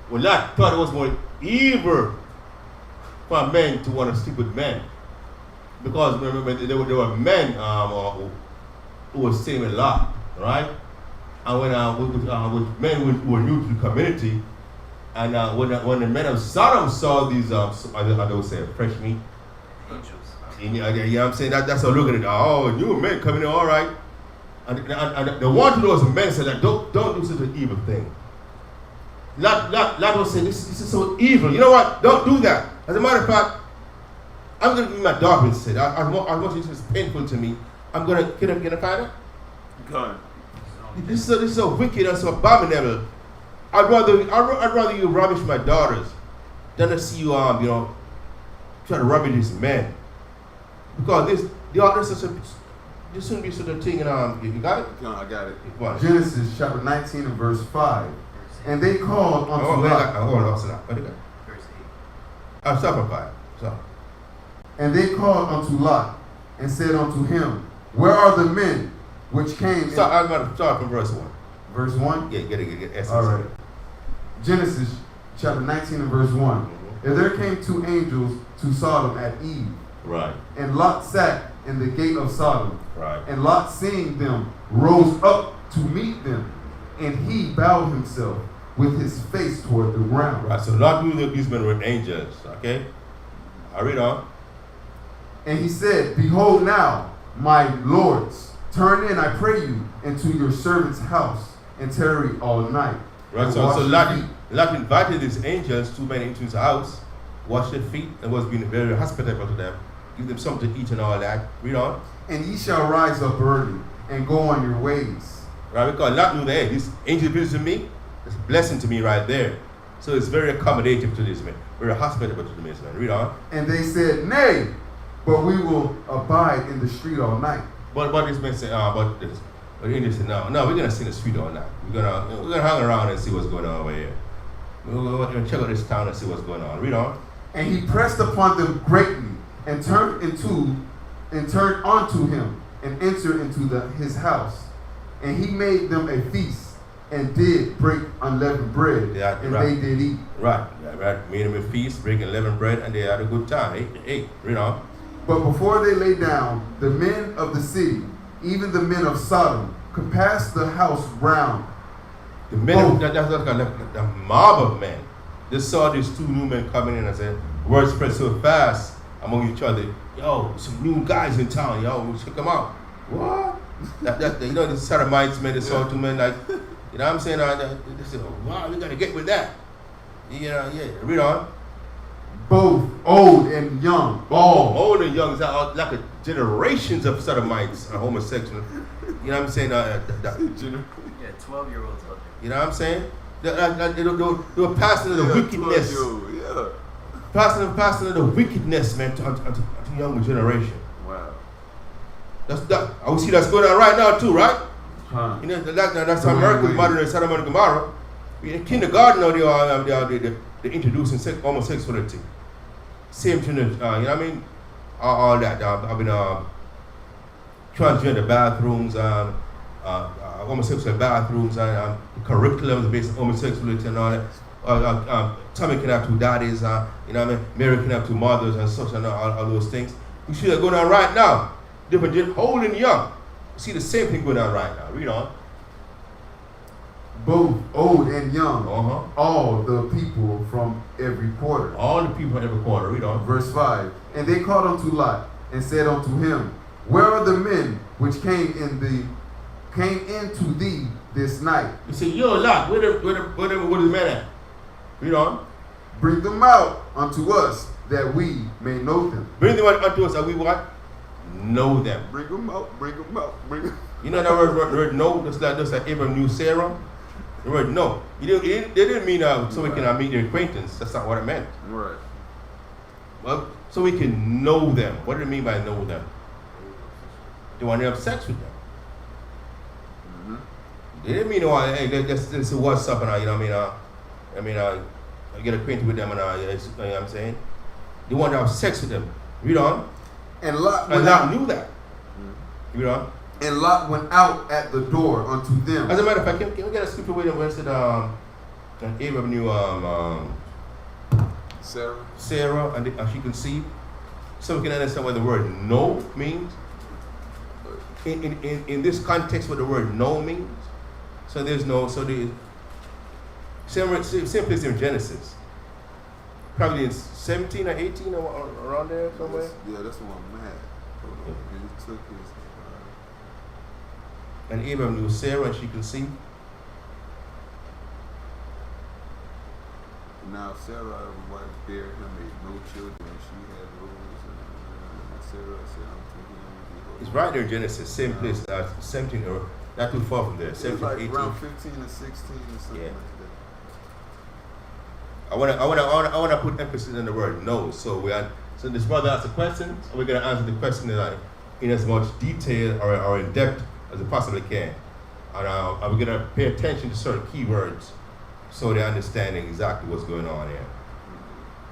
when Lot thought it was more evil for men to want to sleep with men, because remember there were men who were staying with Lot, right? And with men who were new to the community, and when the men of Sodom saw these, I don't say fresh meat, Angels. you know what I'm saying? That's how look at it. Oh, new men coming in, all right. And the one to those men said that don't do such an evil thing. Lot was saying this is so evil. You know what? Don't do that. As a matter of fact, I'm going to give my daughter instead. As much as it's painful to me, I'm going to can I find it? Gun. This is so wicked and so abominable. I'd rather you rubbish my daughters than to see you try to rubbish these men. Because this shouldn't be such a thing. You got it? I got it. What? Genesis chapter 19 and verse 5. And they called unto Lot. Hold on. What do you got? Verse 8. I'm stopping 5. So. And they called unto Lot and said unto him, Where are the men which came? I'm going to start from verse 1. Verse 1? Yeah, get essence. All right. Genesis chapter 19 and verse 1. And there came 2 angels to Sodom at eve. Right. And Lot sat in the gate of Sodom. Right. And Lot, seeing them, rose up to meet them. And he bowed himself with his face toward the ground. Right. So Lot knew that these men were angels. Okay. I read on. And he said, Behold now, my lords, turn in, I pray you, into your servant's house, and tarry all night. Right, so Lot invited these angels, 2 men, into his house, washed their feet, and was being very hospitable to them, give them something to eat and all that. Read on. And ye shall rise up early, and go on your ways. Right, because Lot knew that, hey, this angel visited me, it's a blessing to me right there. So it's very accommodative to this man, very hospitable to this man. Read on. And they said, Nay, but we will abide in the street all night. But this man said, but the angel said, no, we're gonna sit in the street all night. We're gonna hang around and see what's going on over here. We're gonna check out this town and see what's going on. Read on. And he pressed upon them greatly, and turned unto him, and entered into his house. And he made them a feast, and did break unleavened bread, and right. they did eat. Right. Made them a feast, breaking unleavened bread, and they had a good time. Ate. Read on. But before they lay down, the men of the city, even the men of Sodom, compassed the house round. The men, that's like the mob of men. They saw these 2 new men coming in and said, word spread so fast among each other. Yo, some new guys in town. Yo, we'll check them out. What? The Sodomites men, they saw 2 men like, you know what I'm saying? They said, wow, we got to get with that. Yeah. Read on. Both old and young, all. Old and young, like generations of sodomites and homosexuals. You know what I'm saying? Yeah, 12-year-olds out there. You know what I'm saying? They were passing the wickedness. Yeah. Passing the wickedness, man, to younger generation. Wow. I would see that's going on right now too, right? Huh. You know, that's how America's modern day Sodom and Gomorrah. In kindergarten now they're introducing homosexuality. Same thing, you know what I mean? all that. I've been transgender bathrooms, homosexual bathrooms, and curriculums based on homosexuality and all that. Tommy can have 2 daddies, you know what I mean? Mary can have 2 mothers and such and all those things. We see that going on right now. Different gen, old and young. You see the same thing going on right now. Read on. Both old and young, Uh-huh. all the people from every quarter. All the people in every corner. Read on. Verse 5. And they called unto Lot, and said unto him, Where are the men which came into thee this night? You say, yo, Lot, where the man at? Read on. Bring them out unto us, that we may know them. Bring them unto us that we what? Know them. Bring them out, bring them out, bring them. You know that word know? Just like Abraham knew Sarah. The word know. They didn't mean so we can meet their acquaintance. That's not what it meant. Right. Well, so we can know them. What do you mean by know them? They want to have sex with them. They didn't mean, hey, let's what's up and you know what I mean? I get acquainted with them and you know what I'm saying? They want to have sex with them. Read on. And Lot And went Lot out, knew that. Read on. and Lot went out at the door unto them. As a matter of fact, can we get a scripture with them where it said Abraham knew Sarah and she conceived? So we can understand what the word know means. In this context, what the word know means. So there's no, so the same place in Genesis. Probably in 17 or 18 or around there somewhere. That's the one I'm mad. Hold on. And he took his. And Abraham knew Sarah and she conceived. Now Sarah, wife, bare him no children. She had rose, and Sarah said unto him, Behold, It's right there in Genesis, same place, 17 or not too far from there, it's 17, like 18. around 15 or 16 or something Yeah. like that. I wanna put emphasis on the word know. So so this brother asked a question, and we're gonna answer the question in as much detail or in depth as we possibly can. And we're gonna pay attention to certain keywords so they're understanding exactly what's going on here.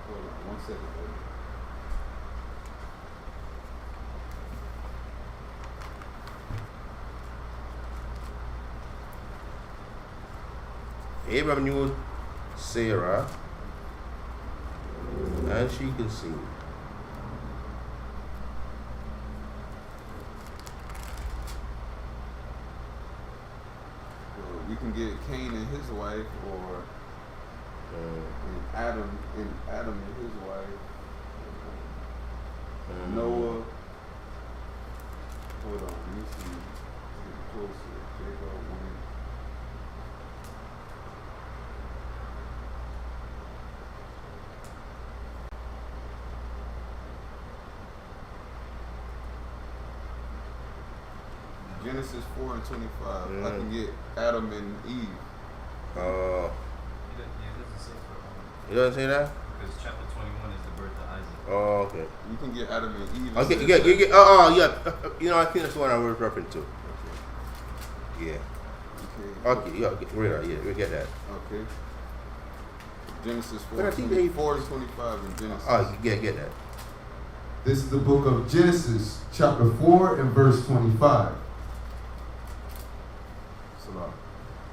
Hold on, 1 second, baby. Abraham knew Sarah, and she conceived. Well, we can get Cain and his wife, or and Adam and his wife. Noah. Hold on, let me see. Get closer. Jacob went. Genesis 4 and 25. I can get Adam and Eve. You don't say that? Because chapter 21 is the birth of Isaac. Oh, okay. You can get Adam and Eve. Okay, It yeah, says yeah, yeah. You know, I think that's the one I was referring to. Yeah. Okay, yeah, we get that. Okay. Genesis But I 4, think 4 and 25 in Genesis. Oh, you get that. This is the book of Genesis, chapter 4 and verse 25. Salah.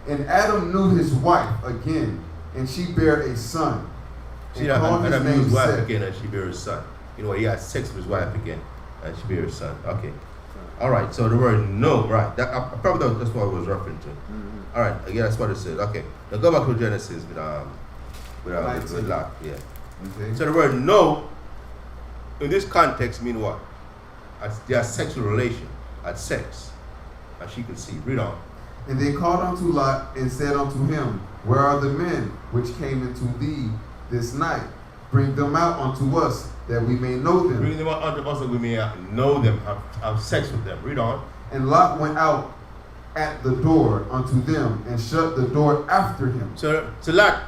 And Adam knew his wife again, and she bare a son. See And that? called And his I knew his name wife Seth. again, and she bare his son. You know, he had sex with his wife again, and she bare his son. Okay. All right. So the word "no," right? That probably that's what I was referring to. Mm-hmm. All right. Yeah, that's what it says. Okay. Now go back to Genesis with Nineteen. Lot. Yeah. Okay. So the word "no" in this context mean what? Their sexual relation, at sex, as she can see. Read on. And they called unto Lot and said unto him, Where are the men which came into thee this night? Bring them out unto us, that we may know them. Bring them out unto us that we may know them, have sex with them. Read on. And Lot went out at the door unto them, and shut the door after him. So Lot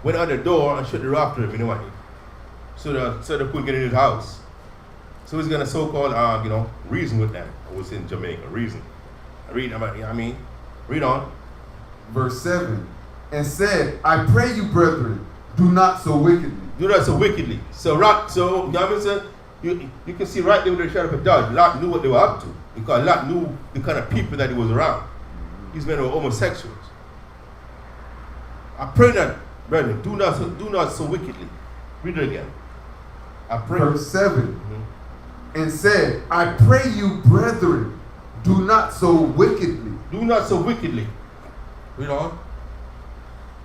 went out the door and shut the door after him. You know what? So they couldn't get in his house. So he's gonna so-called reason with them. I was in Jamaica, reason. Read on. Verse 7. And said, I pray you, brethren, do not so wickedly. Do that so wickedly. So you know what I mean? You can see right there with the shadow of a dog. Lot knew what they were up to because Lot knew the kind of people that he was around. These men were homosexuals. I pray that, brethren, do not so wickedly. Read it again. I pray. Verse 7. Mhm. And said, I pray you, brethren, do not so wickedly. Do not so wickedly. Read on.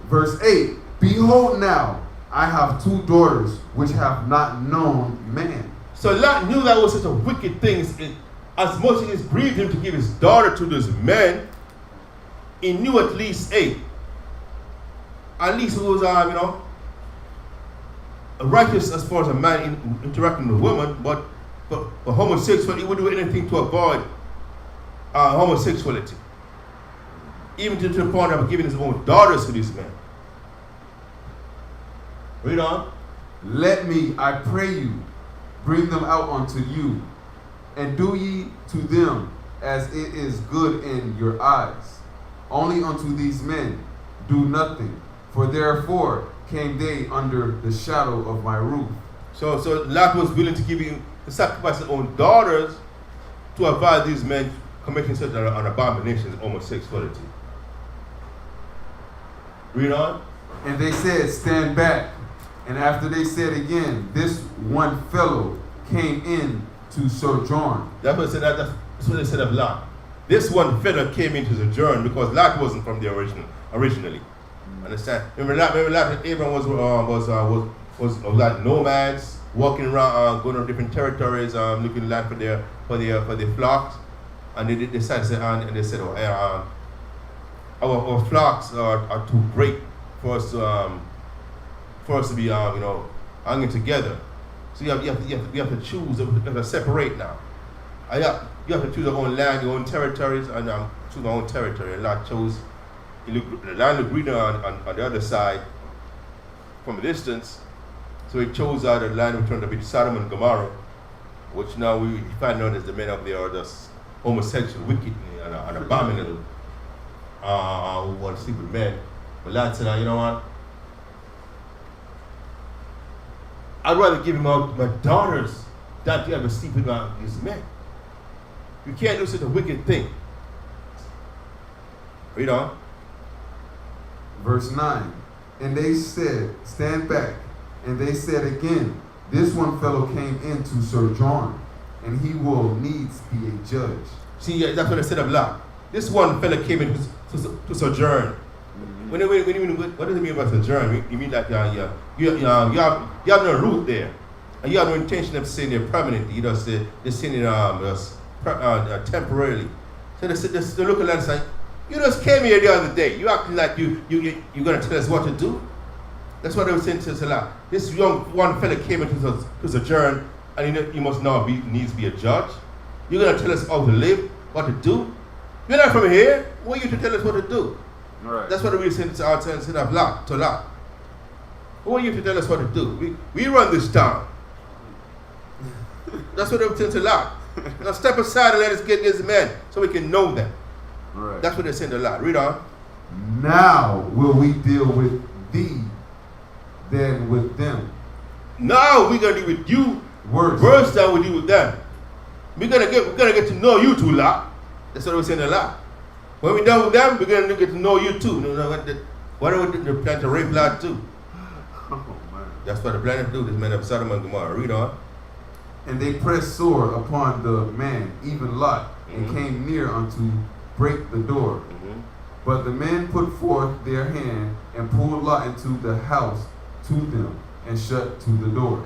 Verse 8. Behold now, I have 2 daughters which have not known man. So Lot knew that was such a wicked thing. As much as it grieved him to give his daughter to this man, he knew at least 8. At least it was, righteous as far as a man interacting with a woman, but for homosexual, he would do anything to avoid homosexuality. Even to the point of giving his own daughters to this man. Read on. Let me, I pray you, bring them out unto you, and do ye to them as it is good in your eyes. Only unto these men do nothing, for therefore came they under the shadow of my roof. So Lot was willing to give him to sacrifice his own daughters to avoid these men committing such an abomination as homosexuality. Read on. And they said, stand back. And after they said again, this one fellow came in to sojourn. That's what they said of Lot. This one fellow came into the sojourn because Lot wasn't from the originally. Understand? Remember Lot and Abraham was like nomads, walking around, going to different territories, looking land for their flocks, and they decided and they said, our flocks are too great for us to be hanging together. So you have to choose, you have to separate now. You have to choose your own land, your own territories, and choose my own territory. And Lot chose. The land looked greener on the other side from a distance, so he chose the land which turned to be Sodom and Gomorrah, which now we find out as the men of there are just homosexual, wicked, and abominable, who want to sleep with men. But Lot said, you know what? I'd rather give him out my daughters than to ever sleep with these men. You can't do such a wicked thing. Read on. Verse 9. And they said, stand back. And they said again, this one fellow came in to sojourn, and he will needs be a judge. See, that's what they said of Lot. This one fellow came in to sojourn. What does it mean by sojourn? You mean that you have no root there, and you have no intention of staying there permanently. You just staying there temporarily. So they look at that and say, you just came here the other day. You acting like you're gonna tell us what to do. That's what they were saying to Lot. This young one fella came into to sojourn, and he must now needs to be a judge. You're gonna tell us how to live, what to do. You're not from here. Who are you to tell us what to do? Right. That's what we were saying to Lot. Who are you to tell us what to do? We run this town. That's what they were saying to Lot. Now step aside and let us get these men so we can know them. Right. That's what they're saying to Lot. Read on. Now will we deal with thee than with them. Now we're gonna deal with you Worse than we deal with them. We're gonna get to know you too, Lot. That's what we're saying to Lot. When we're done with them, we're gonna get to know you too. What are they planning to rape Lot too? Oh man. That's what they're planning to do. This man of Sodom and Gomorrah. Read on. And they pressed sore upon the man, even Lot, and came near unto break the door. But the men put forth their hand and pulled Lot into the house to them and shut to the door.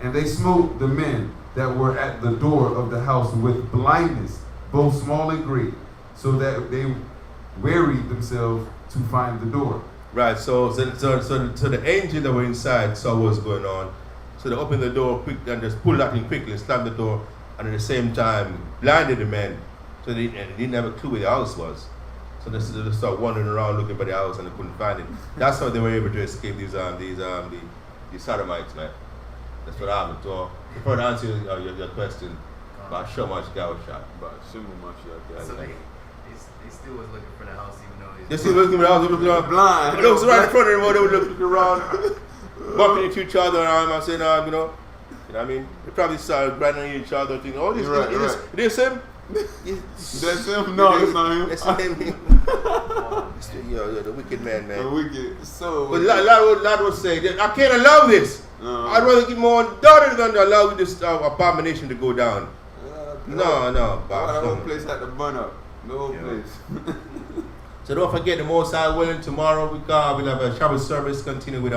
And they smote the men that were at the door of the house with blindness, both small and great, so that they wearied themselves to find the door. Right, so the angels that were inside saw what was going on. So they opened the door quick and just pulled Lot in quickly and slammed the door, and at the same time blinded the men. So they didn't have a clue where the house was. So they started wandering around looking for the house and they couldn't find it. That's how they were able to escape these Sodomites, man. That's what happened. So to further answer your question about Shomash Gawashat. But Shumash, So they still was looking for the house even though They still looking around, they looking around. blind. It was right in front of them, they were looking around, bumping into each other, and I'm saying, You know what I mean? They probably started grinding on each other, thinking, "Oh, this Right, is right. this him." That's him? No, that's not him. That's him. It's the wicked man, The man. wicked. So. But Lord would say, that I can't allow this. I'd rather give my own daughter than to allow this abomination to go down. No, The whole Bob. place had to burn up. The whole Yeah. place. So don't forget, the Most High willing, tomorrow we'll have a Shabbat service continue with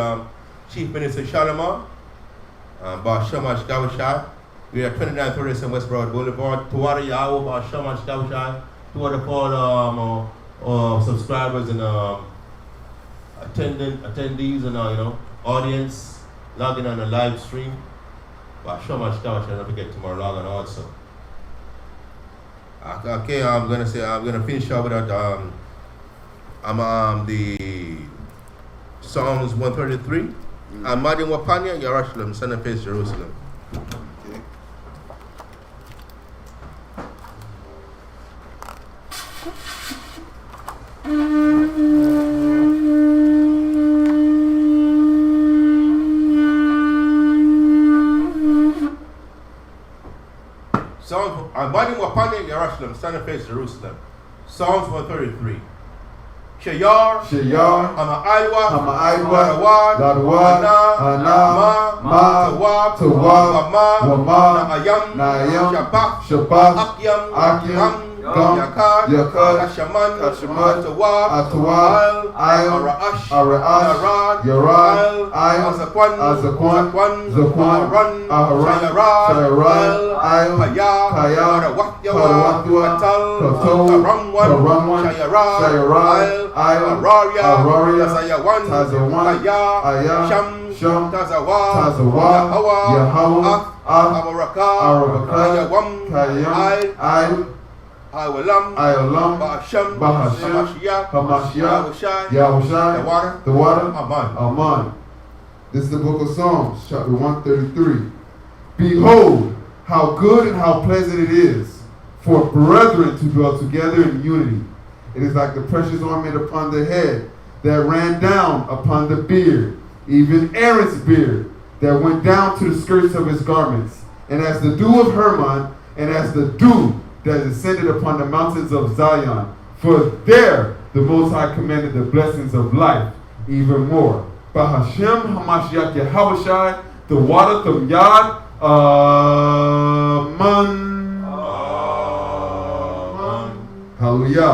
Chief Minister Shalomar, Bar Shamash Gawashai. We are 2937 West Broad Boulevard. Tuwara Yahoo, Bar Shamash Gawashai. Tuwara for subscribers and attendees and audience logging on the live stream. Bar Shamash Gawashai. Don't forget tomorrow log on also. Okay, I'm gonna finish up with that. The Psalms 133. Madin Wapanya, Yerushalayim, Son of Face, Jerusalem. Okay. Psalms Madin Wapanya, Yerushalayim, Son of Face, Jerusalem. Psalms 133. Shayar, Hama'aywa, Ladawad, Hana, Ma, Tawab, Wama, Na'ayam, Shabbat, Akyam, Yakad, Hashaman, Tawab, Ara'ash, Yarad, Azakwan, Aharan, Shayarad, Kaya, Waktyawa, Katal, Karamwan, Shayarad, Araria, Tazawan, Aya, Sham, Tazawa, Yahawah, Abaraka, Kayam, Ayalam, Bahasham, Hamashiach, Yahushai, the water, Aman. This is the book of Psalms, chapter 133. Behold, how good and how pleasant it is for brethren to dwell together in unity. It is like the precious ornament upon the head that ran down upon the beard, even Aaron's beard, that went down to the skirts of his garments, and as the dew of Hermon, and as the dew that descended upon the mountains of Zion. For there the Most High commanded the blessings of life even more. Bahashem Hamashiach Yahushai, the water from Yad, Aman. Hallelujah.